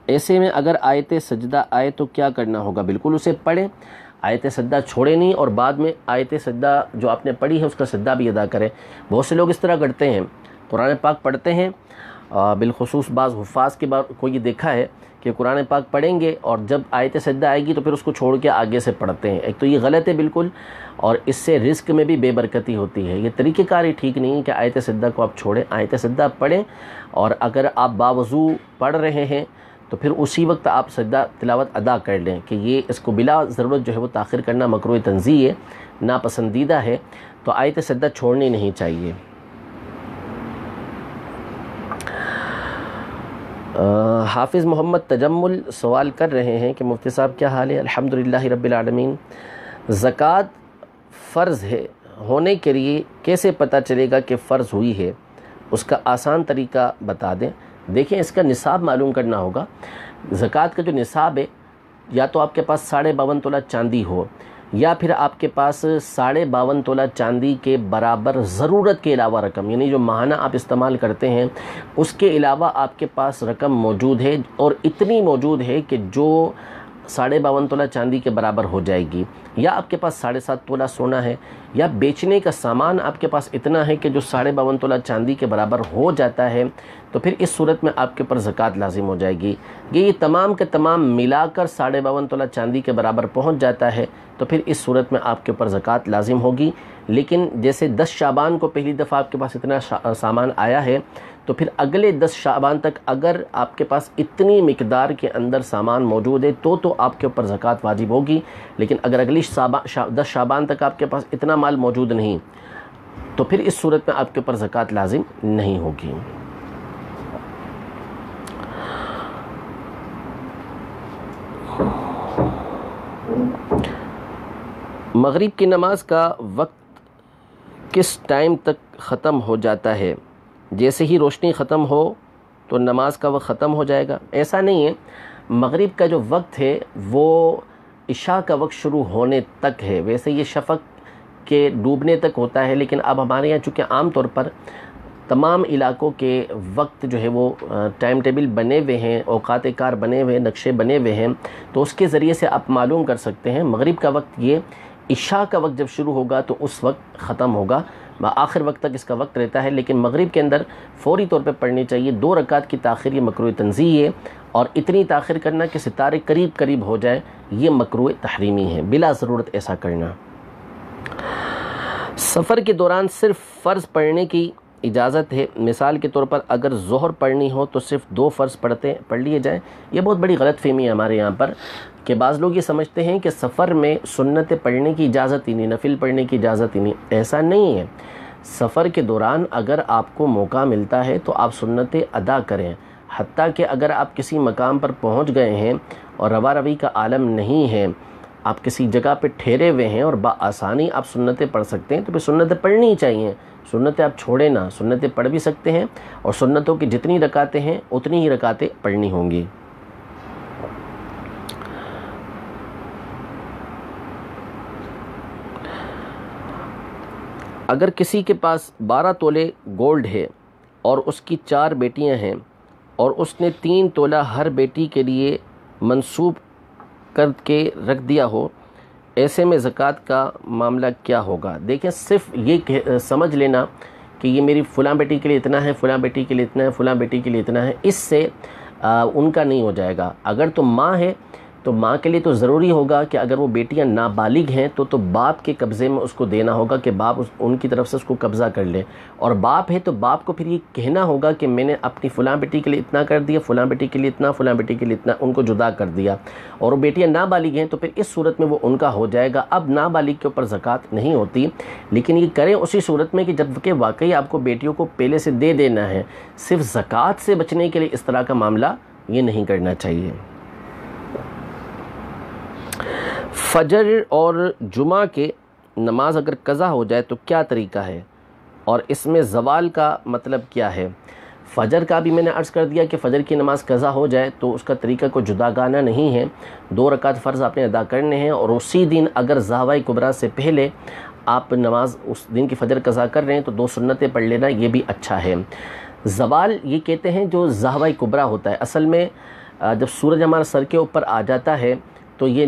ایسے میں اگر آیت سجدہ آئے تو کیا کرنا ہوگا؟ بالکل اسے پڑھیں، آیت سجدہ چھوڑے نہیں، اور بعد میں آیت سجدہ جو آپ نے پڑھی ہے اس کا سجدہ بھی ادا کریں۔ بہت سے لوگ اس طرح کرتے ہیں، قرآن پاک پڑھتے ہیں، بالخصوص بعض حفاظ کے بعد کو یہ دیکھا ہے کہ قرآن پاک پڑھیں گے اور جب آیت سجدہ آئے گی تو پھر اس کو چھوڑ کے آگے سے پڑھتے ہیں۔ ایک تو یہ غلط ہے بالکل، اور اس سے رزق میں بھی بے برکتی ہوتی ہے، یہ طریقہ کار ہی ٹھیک نہیں ہے کہ آیت سجدہ کو آپ چھوڑیں۔ آیت سجدہ پڑھیں، اور اگر آپ باوضو پڑھ رہے ہیں تو پھر اسی وقت آپ سجدہ تلاوت ادا کر لیں، کہ یہ اس کو بلا ضرورت جو ہے وہ تاخیر کرنا مکروہ تنزیہ ہے، ناپسندیدہ ہے، تو آیت سجدہ چھوڑنی نہیں چاہیے۔ حافظ محمد تجمل سوال کر رہے ہیں کہ مفتی صاحب کیا حال ہے؟ الحمدللہ رب العالمین۔ زکوٰۃ فرض ہے ہونے کے لیے کیسے پتہ چلے گا کہ فرض ہوئی ہے؟ اس کا آسان طریقہ بتا دیں۔ دیکھیں اس کا نصاب معلوم کرنا ہوگا۔ زکوٰۃ کا جو نصاب ہے، یا تو آپ کے پاس 52.5 تولہ چاندی ہو، یا پھر آپ کے پاس 52.5 تولہ چاندی کے برابر ضرورت کے علاوہ رقم، یعنی جو ماہانہ آپ استعمال کرتے ہیں اس کے علاوہ آپ کے پاس رقم موجود ہے اور اتنی موجود ہے کہ جو 52.5 تولہ چاندی کے برابر ہو جائے گی، یا آپ کے پاس 7.5 تولہ سونا ہے، یا بیچنے کا سامان آپ کے پاس اتنا ہے کہ جو 52.5 تولہ چاندی کے برابر ہو جاتا ہے، تو پھر اس صورت میں آپ کے اوپر زکوٰۃ لازم ہو جائے گی۔ یہ تمام کے تمام ملا کر 52.5 تولہ چاندی کے برابر پہنچ جاتا ہے تو پھر اس صورت میں آپ کے اوپر زکوٰۃ لازم ہوگی۔ لیکن جیسے 10 شعبان کو پہلی دفعہ آپ کے پاس اتنا سامان آیا ہے، تو پھر اگلے 10 شعبان تک اگر آپ کے پاس اتنی مقدار کے اندر سامان موجود ہے تو آپ کے اوپر زکوٰۃ واجب ہوگی۔ لیکن اگر اگلی 10 شعبان تک آپ کے پاس اتنا مال موجود نہیں تو پھر اس صورت میں آپ کے اوپر زکوٰۃ لازم نہیں ہوگی۔ مغرب کی نماز کا وقت کس ٹائم تک ختم ہو جاتا ہے؟ جیسے ہی روشنی ختم ہو تو نماز کا وقت ختم ہو جائے گا؟ ایسا نہیں ہے، مغرب کا جو وقت ہے وہ عشاء کا وقت شروع ہونے تک ہے۔ ویسے یہ شفق کے ڈوبنے تک ہوتا ہے، لیکن اب ہمارے یہاں چونکہ عام طور پر تمام علاقوں کے وقت جو ہے وہ ٹائم ٹیبل بنے ہوئے ہیں، اوقات کار بنے ہوئے ہیں، نقشے بنے ہوئے ہیں، تو اس کے ذریعے سے آپ معلوم کر سکتے ہیں مغرب کا وقت یہ عشاء کا وقت جب شروع ہوگا تو اس وقت ختم ہوگا، آخر وقت تک اس کا وقت رہتا ہے۔ لیکن مغرب کے اندر فوری طور پہ پڑھنی چاہیے۔ 2 رکعت کی تاخیر یہ مکروہ تنزیہی ہے، اور اتنی تاخیر کرنا کہ ستارے قریب قریب ہو جائیں یہ مکروہ تحریمی ہے، بلا ضرورت ایسا کرنا۔ سفر کے دوران صرف فرض پڑھنے کی اجازت ہے؟ مثال کے طور پر اگر ظہر پڑھنی ہو تو صرف 2 فرض پڑھ لیے جائیں۔ یہ بہت بڑی غلط فہمی ہے ہمارے یہاں پر کہ بعض لوگ یہ سمجھتے ہیں کہ سفر میں سنت پڑھنے کی اجازت ہی نہیں، نفل پڑھنے کی اجازت ہی نہیں۔ ایسا نہیں ہے، سفر کے دوران اگر آپ کو موقع ملتا ہے تو آپ سنتیں ادا کریں، حتیٰ کہ اگر آپ کسی مقام پر پہنچ گئے ہیں اور روا روی کا عالم نہیں ہے، آپ کسی جگہ پہ ٹھہرے ہوئے ہیں اور بآسانی آپ سنتیں پڑھ سکتے ہیں تو پھر سنتیں پڑھنی ہی چاہیے۔ سنتیں آپ چھوڑیں نہ، سنتیں پڑھ بھی سکتے ہیں، اور سنتوں کی جتنی رکعتیں ہیں اتنی ہی رکعتیں پڑھنی ہوں گی۔ اگر کسی کے پاس 12 تولے گولڈ ہے اور اس کی 4 بیٹیاں ہیں اور اس نے 3 تولہ ہر بیٹی کے لیے منسوب کر کے رکھ دیا ہو، ایسے میں زکوٰۃ کا معاملہ کیا ہوگا؟ دیکھیں، صرف یہ سمجھ لینا کہ یہ میری فلاں بیٹی کے لیے اتنا ہے، فلاں بیٹی کے لیے اتنا ہے، فلاں بیٹی کے لیے اتنا ہے، اس سے ان کا نہیں ہو جائے گا۔ اگر تو ماں ہے تو ماں کے لیے تو ضروری ہوگا کہ اگر وہ بیٹیاں نابالغ ہیں تو باپ کے قبضے میں اس کو دینا ہوگا کہ باپ ان کی طرف سے اس کو قبضہ کر لے، اور باپ ہے تو باپ کو پھر یہ کہنا ہوگا کہ میں نے اپنی فلاں بیٹی کے لیے اتنا کر دیا، فلاں بیٹی کے لیے اتنا، فلاں بیٹی کے لیے اتنا، ان کو جدا کر دیا، اور وہ بیٹیاں نابالغ ہیں تو پھر اس صورت میں وہ ان کا ہو جائے گا۔ اب نابالغ کے اوپر زکوٰۃ نہیں ہوتی، لیکن یہ کریں اسی صورت میں کہ جب کہ واقعی آپ کو بیٹیوں کو پہلے سے دے دینا ہے، صرف زکوٰۃ سے بچنے کے لیے اس طرح کا معاملہ یہ نہیں کرنا چاہیے۔ فجر اور جمعہ کے نماز اگر قضا ہو جائے تو کیا طریقہ ہے، اور اس میں زوال کا مطلب کیا ہے؟ فجر کا بھی میں نے عرض کر دیا کہ فجر کی نماز قضا ہو جائے تو اس کا طریقہ کوئی جداگانہ نہیں ہے، 2 رکعت فرض آپ نے ادا کرنے ہیں، اور اسی دن اگر زاویہ کبریٰ سے پہلے آپ نماز اس دن کی فجر قضا کر رہے ہیں تو 2 سنتیں پڑھ لینا، یہ بھی اچھا ہے۔ زوال یہ کہتے ہیں جو زاویہ کبریٰ ہوتا ہے، اصل میں جب سورج ہمارا سر کے اوپر آ جاتا ہے تو یہ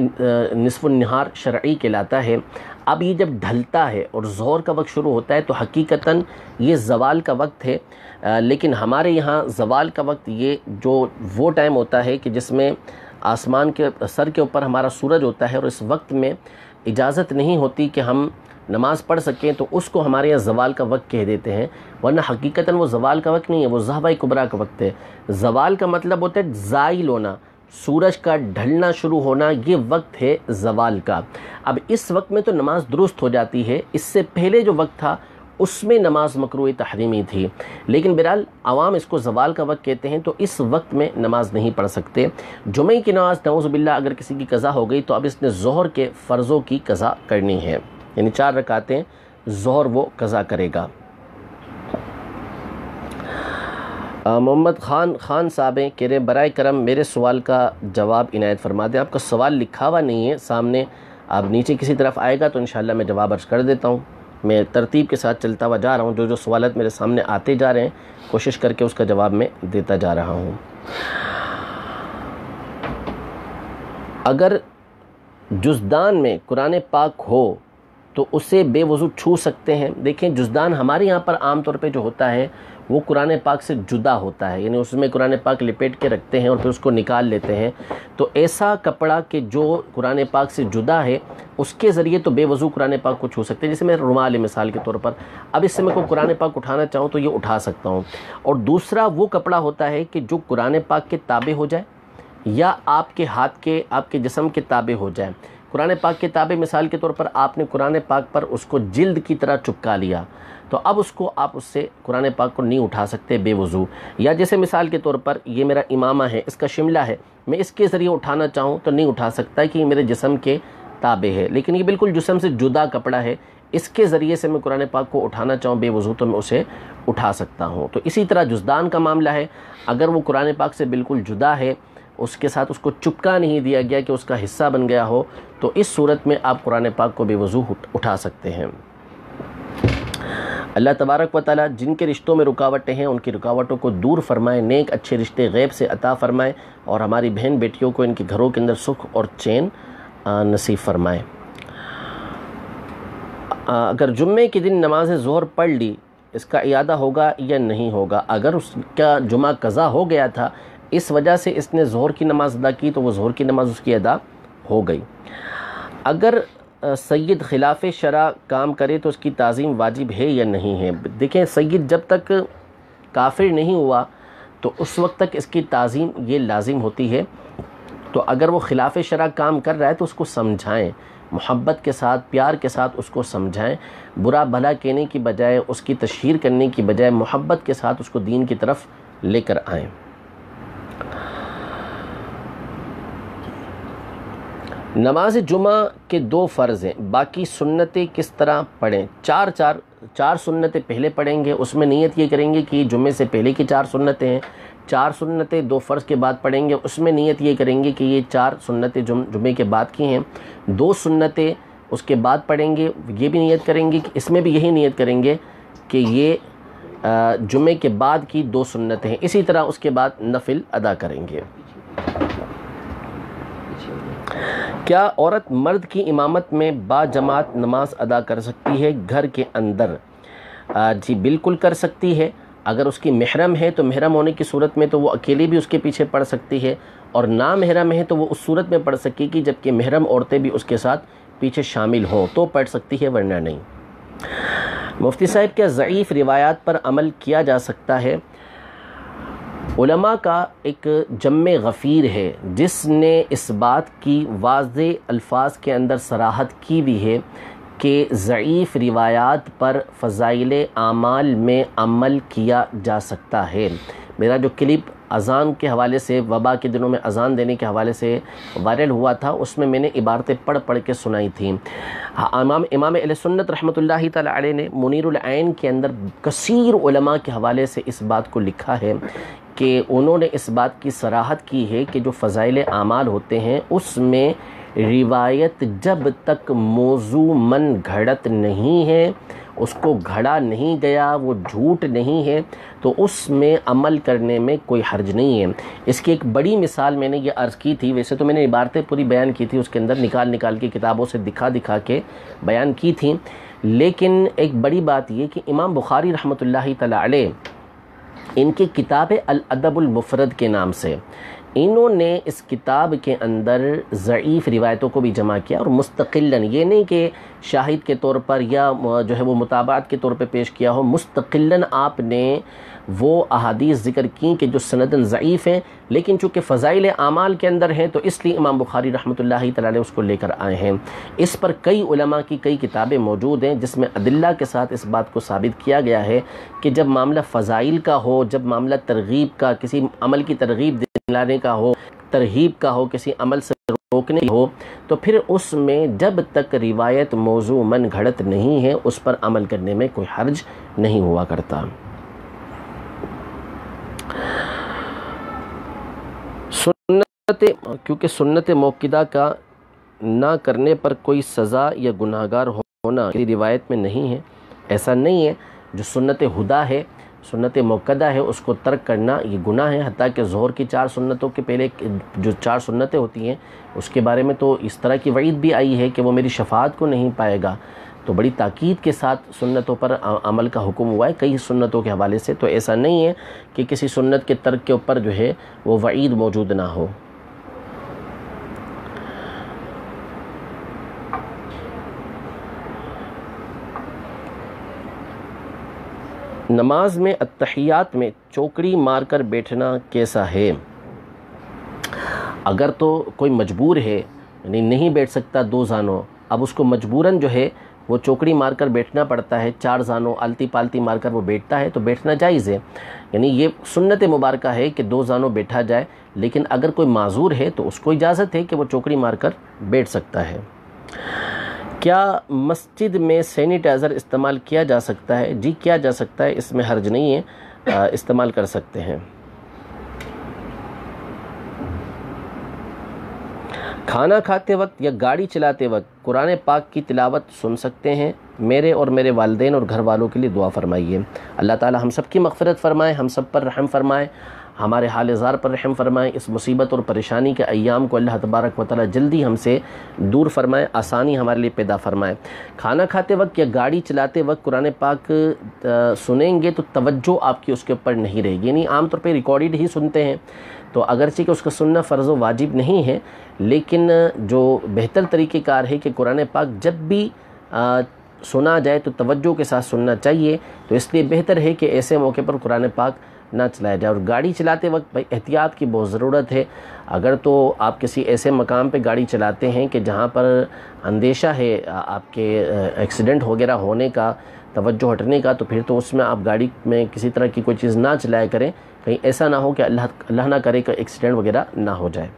نصف النہار شرعی کہلاتا ہے۔ اب یہ جب ڈھلتا ہے اور ظہر کا وقت شروع ہوتا ہے تو حقیقتاً یہ زوال کا وقت ہے، لیکن ہمارے یہاں زوال کا وقت یہ جو وہ ٹائم ہوتا ہے کہ جس میں آسمان کے سر کے اوپر ہمارا سورج ہوتا ہے، اور اس وقت میں اجازت نہیں ہوتی کہ ہم نماز پڑھ سکیں، تو اس کو ہمارے یہاں زوال کا وقت کہہ دیتے ہیں، ورنہ حقیقتاً وہ زوال کا وقت نہیں ہے، وہ زاویہ کبریٰ کا وقت ہے۔ زوال کا مطلب ہوتا ہے زائل ہونا، سورج کا ڈھلنا شروع ہونا، یہ وقت ہے زوال کا۔ اب اس وقت میں تو نماز درست ہو جاتی ہے، اس سے پہلے جو وقت تھا اس میں نماز مکروہ تحریمی تھی، لیکن بہرحال عوام اس کو زوال کا وقت کہتے ہیں، تو اس وقت میں نماز نہیں پڑھ سکتے۔ جمعہ کی نماز نعوذ باللہ اگر کسی کی قضا ہو گئی تو اب اس نے ظہر کے فرضوں کی قضا کرنی ہے، یعنی 4 رکعتیں ظہر وہ قضا کرے گا۔ محمد خان صاحب ہیں، کہہ رہے برائے کرم میرے سوال کا جواب عنایت فرما دیں۔ آپ کا سوال لکھا ہوا نہیں ہے سامنے، اب نیچے کسی طرف آئے گا تو انشاءاللہ میں جواب عرض کر دیتا ہوں. میں ترتیب کے ساتھ چلتا ہوا جا رہا ہوں، جو سوالات میرے سامنے آتے جا رہے ہیں کوشش کر کے اس کا جواب میں دیتا جا رہا ہوں. اگر جزدان میں قرآن پاک ہو تو اسے بے وضو چھو سکتے ہیں؟ دیکھیں جزدان ہمارے یہاں پر عام طور پہ جو ہوتا ہے وہ قرآن پاک سے جدا ہوتا ہے، یعنی اس میں قرآن پاک لپیٹ کے رکھتے ہیں اور پھر اس کو نکال لیتے ہیں. تو ایسا کپڑا کہ جو قرآن پاک سے جدا ہے اس کے ذریعے تو بے وضو قرآن پاک کو چھو سکتے ہیں. جیسے میرا رومال ہے مثال کے طور پر، اب اس سے میں کوئی قرآن پاک اٹھانا چاہوں تو یہ اٹھا سکتا ہوں. اور دوسرا وہ کپڑا ہوتا ہے کہ جو قرآن پاک کے تابع ہو جائے یا آپ کے ہاتھ کے، آپ کے جسم کے تابع ہو جائے. قرآن پاک کے تابع مثال کے طور پر آپ نے قرآن پاک پر اس کو جلد کی طرح چپکا لیا تو اب اس کو آپ اس سے قرآن پاک کو نہیں اٹھا سکتے بے وضو. یا جیسے مثال کے طور پر یہ میرا امامہ ہے، اس کا شملہ ہے، میں اس کے ذریعے اٹھانا چاہوں تو نہیں اٹھا سکتا کہ یہ میرے جسم کے تابع ہے، لیکن یہ بالکل جسم سے جدا کپڑا ہے، اس کے ذریعے سے میں قرآن پاک کو اٹھانا چاہوں بے وضو تو میں اسے اٹھا سکتا ہوں. تو اسی طرح جزدان کا معاملہ ہے، اگر وہ قرآن پاک سے بالکل جدا ہے، اس کے ساتھ اس کو چپکا نہیں دیا گیا کہ اس کا حصہ بن گیا ہو، تو اس صورت میں آپ قرآن پاک کو بے وضو اٹھا سکتے ہیں. اللہ تبارک و تعالی جن کے رشتوں میں رکاوٹیں ہیں ان کی رکاوٹوں کو دور فرمائے، نیک اچھے رشتے غیب سے عطا فرمائے اور ہماری بہن بیٹیوں کو ان کے گھروں کے اندر سکھ اور چین نصیب فرمائے. اگر جمعے کے دن نماز ظہر پڑھ لی اس کا اعادہ ہوگا یا نہیں ہوگا؟ اگر اس کا جمعہ قضا ہو گیا تھا اس وجہ سے اس نے ظہر کی نماز ادا کی تو وہ ظہر کی نماز اس کی ادا ہو گئی. اگر سید خلاف شرع کام کرے تو اس کی تعظیم واجب ہے یا نہیں ہے؟ دیکھیں سید جب تک کافر نہیں ہوا تو اس وقت تک اس کی تعظیم یہ لازم ہوتی ہے. تو اگر وہ خلاف شرع کام کر رہا ہے تو اس کو سمجھائیں، محبت کے ساتھ پیار کے ساتھ اس کو سمجھائیں، برا بھلا کہنے کی بجائے اس کی تشہیر کرنے کی بجائے محبت کے ساتھ اس کو دین کی طرف لے کر آئیں. نماز جمعہ کے 2 فرض ہیں، باقی سنتیں کس طرح پڑھیں؟ چار سنتیں پہلے پڑھیں گے، اس میں نیت یہ کریں گے کہ جمعے سے پہلے کی 4 سنتیں ہیں. 4 سنتیں 2 فرض کے بعد پڑھیں گے، اس میں نیت یہ کریں گے کہ یہ 4 سنتیں جمعے کے بعد کی ہیں. 2 سنتیں اس کے بعد پڑھیں گے، یہ بھی نیت کریں گے کہ اس میں بھی یہی نیت کریں گے کہ یہ جمعے کے بعد کی 2 سنتیں ہیں. اسی طرح اس کے بعد نفل ادا کریں گے. کیا عورت مرد کی امامت میں با جماعت نماز ادا کر سکتی ہے گھر کے اندر؟ جی بالکل کر سکتی ہے. اگر اس کی محرم ہے تو محرم ہونے کی صورت میں تو وہ اکیلی بھی اس کے پیچھے پڑھ سکتی ہے، اور نامحرم ہے تو وہ اس صورت میں پڑھ سکے گی جبکہ محرم عورتیں بھی اس کے ساتھ پیچھے شامل ہوں تو پڑھ سکتی ہے، ورنہ نہیں. مفتی صاحب کیا ضعیف روایات پر عمل کیا جا سکتا ہے؟ علماء کا ایک جمع غفیر ہے جس نے اس بات کی واضح الفاظ کے اندر صراحت کی بھی ہے کہ ضعیف روایات پر فضائل اعمال میں عمل کیا جا سکتا ہے. میرا جو کلپ اذان کے حوالے سے، وبا کے دنوں میں اذان دینے کے حوالے سے وائرل ہوا تھا، اس میں نے عبارتیں پڑھ کے سنائی تھیں. امام اہل سنت رحمۃ اللہ تعالی علیہ نے منیر العین کے اندر کثیر علماء کے حوالے سے اس بات کو لکھا ہے کہ انہوں نے اس بات کی صراحت کی ہے کہ جو فضائل اعمال ہوتے ہیں اس میں روایت جب تک موضوع من گھڑت نہیں ہے، اس کو گھڑا نہیں گیا، وہ جھوٹ نہیں ہے، تو اس میں عمل کرنے میں کوئی حرج نہیں ہے. اس کی ایک بڑی مثال میں نے یہ عرض کی تھی، ویسے تو میں نے عبارتیں پوری بیان کی تھی، اس کے اندر نکال کے کتابوں سے دکھا کے بیان کی تھی، لیکن ایک بڑی بات یہ کہ امام بخاری رحمۃ اللہ تعالی علیہ ان کی کتاب الادب المفرد کے نام سے انہوں نے اس کتاب کے اندر ضعیف روایتوں کو بھی جمع کیا، اور مستقلاً، یہ نہیں کہ شاہد کے طور پر یا جو ہے وہ متابعت کے طور پہ پیش کیا ہو، مستقلاً آپ نے وہ احادیث ذکر کی کہ جو سندن ضعیف ہیں لیکن چونکہ فضائل اعمال کے اندر ہیں تو اس لیے امام بخاری رحمۃ اللہ تعالی علیہ اس کو لے کر آئے ہیں. اس پر کئی علماء کی کئی کتابیں موجود ہیں جس میں ادلہ کے ساتھ اس بات کو ثابت کیا گیا ہے کہ جب معاملہ فضائل کا ہو، جب معاملہ ترغیب کا، کسی عمل کی ترغیب دلانے کا ہو، ترہیب کا ہو، کسی عمل سے روکنے کی ہو، تو پھر اس میں جب تک روایت موضوع من گھڑت نہیں ہے اس پر عمل کرنے میں کوئی حرج نہیں ہوا کرتا. کیونکہ سنت موقدہ کا نہ کرنے پر کوئی سزا یا گناہگار ہونا روایت میں نہیں ہے؟ ایسا نہیں ہے، جو سنت ہدا ہے، سنت موقدہ ہے، اس کو ترک کرنا یہ گناہ ہے، حتیٰ کہ ظہر کی 4 سنتوں کے پہلے جو 4 سنتیں ہوتی ہیں اس کے بارے میں تو اس طرح کی وعید بھی آئی ہے کہ وہ میری شفاعت کو نہیں پائے گا، تو بڑی تاکید کے ساتھ سنتوں پر عمل کا حکم ہوا ہے کئی سنتوں کے حوالے سے، تو ایسا نہیں ہے کہ کسی سنت کے ترک کے اوپر جو ہے وہ وعید موجود نہ ہو۔ نماز میں اتحیات میں چوکڑی مار کر بیٹھنا کیسا ہے؟ اگر تو کوئی مجبور ہے، یعنی نہیں بیٹھ سکتا 2 زانوں، اب اس کو مجبوراً جو ہے وہ چوکڑی مار کر بیٹھنا پڑتا ہے، 4 زانوں آلتی پالتی مار کر وہ بیٹھتا ہے، تو بیٹھنا جائز ہے، یعنی یہ سنت مبارکہ ہے کہ 2 زانوں بیٹھا جائے، لیکن اگر کوئی معذور ہے تو اس کو اجازت ہے کہ وہ چوکڑی مار کر بیٹھ سکتا ہے۔ کیا مسجد میں سینیٹائزر استعمال کیا جا سکتا ہے؟ جی کیا جا سکتا ہے، اس میں حرج نہیں ہے، استعمال کر سکتے ہیں۔ کھانا کھاتے وقت یا گاڑی چلاتے وقت قرآن پاک کی تلاوت سن سکتے ہیں؟ میرے اور میرے والدین اور گھر والوں کے لیے دعا فرمائیے، اللہ تعالی ہم سب کی مغفرت فرمائے، ہم سب پر رحم فرمائے، ہمارے حال زار پر رحم فرمائے، اس مصیبت اور پریشانی کے ایام کو اللہ تبارک و تعالی جلدی ہم سے دور فرمائے، آسانی ہمارے لیے پیدا فرمائے۔ کھانا کھاتے وقت یا گاڑی چلاتے وقت قرآن پاک سنیں گے تو توجہ آپ کی اس کے اوپر نہیں رہے گی، یعنی عام طور پہ ریکارڈڈ ہی سنتے ہیں، تو اگرچہ کہ اس کا سننا فرض و واجب نہیں ہے، لیکن جو بہتر طریقہ کار ہے کہ قرآن پاک جب بھی سنا جائے تو توجہ کے ساتھ سننا چاہیے، تو اس لیے بہتر ہے کہ ایسے موقع پر قرآن پاک نہ چلایا جائے۔ اور گاڑی چلاتے وقت بھائی احتیاط کی بہت ضرورت ہے، اگر تو آپ کسی ایسے مقام پہ گاڑی چلاتے ہیں کہ جہاں پر اندیشہ ہے آپ کے ایکسیڈنٹ وغیرہ ہونے کا، توجہ ہٹنے کا، تو پھر تو اس میں آپ گاڑی میں کسی طرح کی کوئی چیز نہ چلایا کریں، کہیں ایسا نہ ہو کہ اللہ نہ کرے کہ ایکسیڈنٹ وغیرہ نہ ہو جائے۔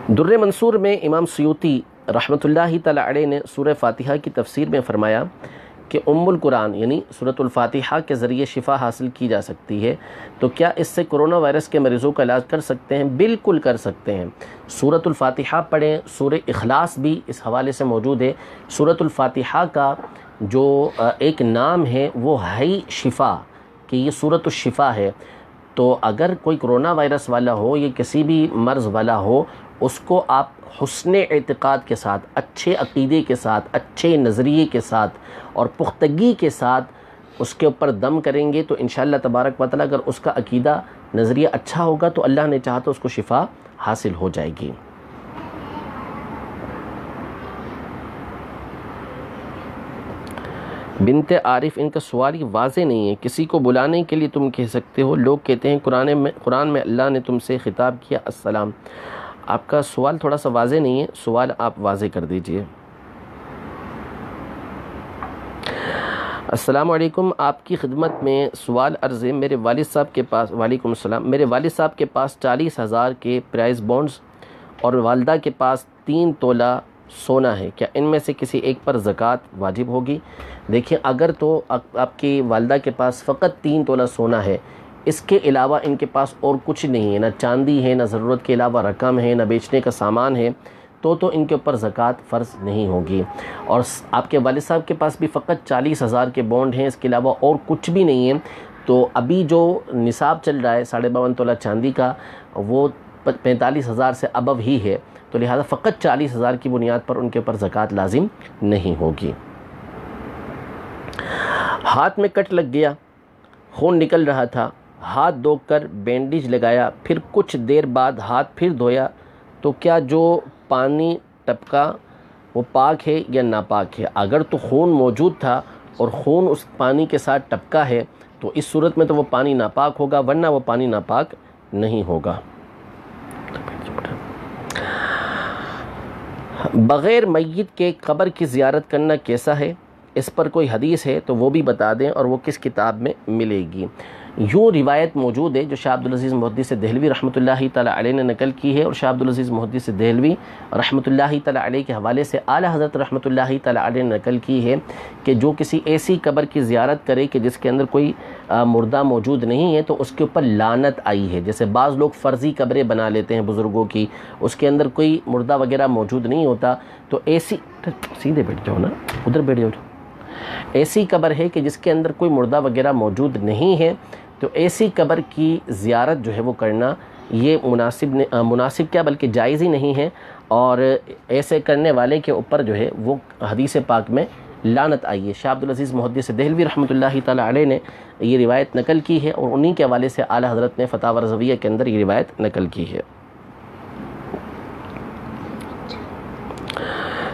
در منصور میں امام سیوطی رحمۃ اللہ تعالی علیہ نے سورہ فاتحہ کی تفسیر میں فرمایا کہ ام القرآن یعنی سورۃ الفاتحہ کے ذریعے شفا حاصل کی جا سکتی ہے، تو کیا اس سے کرونا وائرس کے مریضوں کا علاج کر سکتے ہیں؟ بالکل کر سکتے ہیں، سورۃ الفاتحہ پڑھیں، سورہ اخلاص بھی اس حوالے سے موجود ہے۔ سورۃ الفاتحہ کا جو ایک نام ہے وہ ہے شفا، کہ یہ سورۃ الشفا ہے، تو اگر کوئی کرونا وائرس والا ہو یا کسی بھی مرض والا ہو، اس کو آپ حسن اعتقاد کے ساتھ، اچھے عقیدے کے ساتھ، اچھے نظریے کے ساتھ اور پختگی کے ساتھ اس کے اوپر دم کریں گے تو انشاءاللہ تبارک و تعالی اگر اس کا عقیدہ نظریہ اچھا ہوگا تو اللہ نے چاہا تو اس کو شفا حاصل ہو جائے گی۔ بنت عارف، ان کا سوال ہی واضح نہیں ہے، کسی کو بلانے کے لیے تم کہہ سکتے ہو، لوگ کہتے ہیں قرآن میں اللہ نے تم سے خطاب کیا السلام۔ آپ کا سوال تھوڑا سا واضح نہیں ہے، سوال آپ واضح کر دیجئے۔ السلام علیکم، آپ کی خدمت میں سوال عرض ہے، میرے والد صاحب کے پاس، وعلیکم السلام، میرے والد صاحب کے پاس 40,000 کے پرائز بونڈز اور والدہ کے پاس 3 تولہ سونا ہے، کیا ان میں سے کسی ایک پر زکوٰۃ واجب ہوگی؟ دیکھیں، اگر تو آپ کی والدہ کے پاس فقط 3 تولہ سونا ہے، اس کے علاوہ ان کے پاس اور کچھ نہیں ہے، نہ چاندی ہے، نہ ضرورت کے علاوہ رقم ہے، نہ بیچنے کا سامان ہے، تو ان کے اوپر زکوٰۃ فرض نہیں ہوگی۔ اور آپ کے والد صاحب کے پاس بھی فقط 40,000 کے بونڈ ہیں، اس کے علاوہ اور کچھ بھی نہیں ہے، تو ابھی جو نصاب چل رہا ہے 52.5 تولہ چاندی کا، وہ 45,000 سے ابو ہی ہے، تو لہذا فقط 40,000 کی بنیاد پر ان کے اوپر زکوٰۃ لازم نہیں ہوگی۔ ہاتھ میں کٹ لگ گیا، خون نکل رہا تھا، ہاتھ دھو کر بینڈیج لگایا، پھر کچھ دیر بعد ہاتھ پھر دھویا، تو کیا جو پانی ٹپکا وہ پاک ہے یا ناپاک ہے؟ اگر تو خون موجود تھا اور خون اس پانی کے ساتھ ٹپکا ہے تو اس صورت میں تو وہ پانی ناپاک ہوگا، ورنہ وہ پانی ناپاک نہیں ہوگا۔ بغیر میت کے قبر کی زیارت کرنا کیسا ہے؟ اس پر کوئی حدیث ہے تو وہ بھی بتا دیں، اور وہ کس کتاب میں ملے گی؟ یوں روایت موجود ہے جو شاہ عبدالعزیز محدث دہلوی رحمۃ اللہ تعالیٰ علیہ نے نقل کی ہے، اور شاہ عبدالعزیز محدث دہلوی رحمۃ اللہ تعالیٰ علیہ کے حوالے سے اعلیٰ حضرت رحمۃ اللہ تعالیٰ علیہ نے نقل کی ہے کہ جو کسی ایسی قبر کی زیارت کرے کہ جس کے اندر کوئی مردہ موجود نہیں ہے تو اس کے اوپر لعنت آئی ہے۔ جیسے بعض لوگ فرضی قبریں بنا لیتے ہیں بزرگوں کی، اس کے اندر کوئی مردہ وغیرہ موجود نہیں ہوتا، تو ایسی سیدھے بیٹھ جاؤ نا، ادھر بیٹھ جاؤ، ایسی قبر ہے کہ جس کے اندر کوئی مردہ وغیرہ موجود نہیں ہے، تو ایسی قبر کی زیارت جو ہے وہ کرنا یہ مناسب کیا بلکہ جائز ہی نہیں ہے، اور ایسے کرنے والے کے اوپر جو ہے وہ حدیث پاک میں لعنت آئی ہے۔ شاہ عبدالعزیز محدث دہلوی رحمۃ اللہ تعالیٰ علیہ نے یہ روایت نقل کی ہے، اور انہی کے حوالے سے اعلیٰ حضرت نے فتاوی رضویہ کے اندر یہ روایت نقل کی ہے۔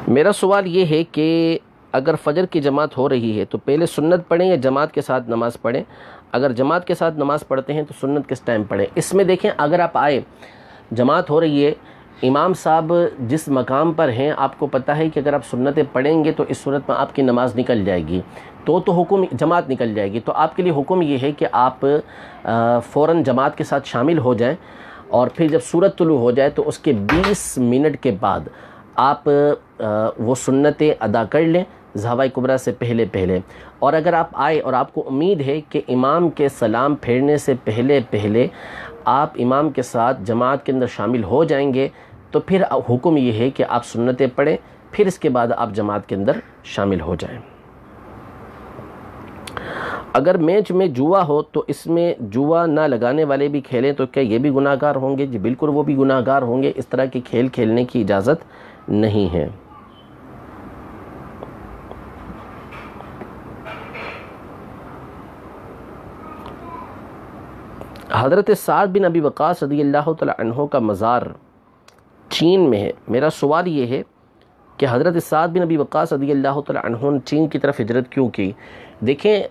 میرا سوال یہ ہے کہ اگر فجر کی جماعت ہو رہی ہے تو پہلے سنت پڑھیں یا جماعت کے ساتھ نماز پڑھیں؟ اگر جماعت کے ساتھ نماز پڑھتے ہیں تو سنت کس ٹائم پڑھیں؟ اس میں دیکھیں، اگر آپ آئے، جماعت ہو رہی ہے، امام صاحب جس مقام پر ہیں آپ کو پتہ ہے کہ اگر آپ سنتیں پڑھیں گے تو اس صورت میں آپ کی نماز نکل جائے گی، تو حکم جماعت نکل جائے گی، تو آپ کے لیے حکم یہ ہے کہ آپ فوراً جماعت کے ساتھ شامل ہو جائیں، اور پھر جب سورج طلوع ہو جائے تو اس کے 20 منٹ کے بعد آپ وہ سنتیں ادا کر لیں زاویہ کبریٰ سے پہلے، اور اگر آپ آئے اور آپ کو امید ہے کہ امام کے سلام پھیرنے سے پہلے آپ امام کے ساتھ جماعت کے اندر شامل ہو جائیں گے، تو پھر حکم یہ ہے کہ آپ سنتیں پڑھیں، پھر اس کے بعد آپ جماعت کے اندر شامل ہو جائیں۔ اگر میچ میں جوا ہو تو اس میں جوا نہ لگانے والے بھی کھیلیں تو کیا یہ بھی گناہ گار ہوں گے؟ جی بالکل، وہ بھی گناہ گار ہوں گے، اس طرح کے کھیل کھیلنے کی اجازت نہیں ہے۔ حضرت سعد بن ابی وقاص رضی اللہ تعالیٰ عنہ کا مزار چین میں ہے۔ میرا سوال یہ ہے کہ حضرت سعد بن ابی وقاص رضی اللہ تعالیٰ عنہ نے چین کی طرف ہجرت کیوں کی؟ دیکھیں،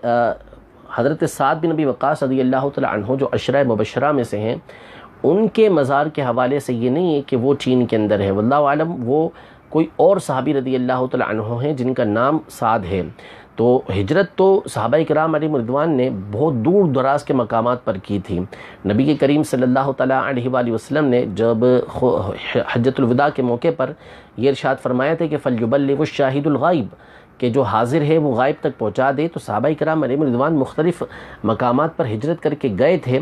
حضرت سعد بن ابی وقاص رضی اللہ تعالیٰ عنہ جو عشرہ مبشرہ میں سے ہیں، ان کے مزار کے حوالے سے یہ نہیں ہے کہ وہ چین کے اندر ہے، واللہ عالم وہ کوئی اور صحابی رضی اللہ تعالیٰ عنہ ہیں جن کا نام سعد ہے۔ تو ہجرت تو صحابہ کرام علیہم رضوان نے بہت دور دراز کے مقامات پر کی تھی۔ نبی کریم صلی اللہ تعالیٰ علیہ وآلہ وسلم نے جب حجۃ الوداع کے موقع پر یہ ارشاد فرمایا تھا کہ فَلْيُبَلِّغُ الشَّاهِدُ الْغَائِبَ، کہ جو حاضر ہے وہ غائب تک پہنچا دے، تو صحابہ کرام علیہم رضوان مختلف مقامات پر ہجرت کر کے گئے تھے،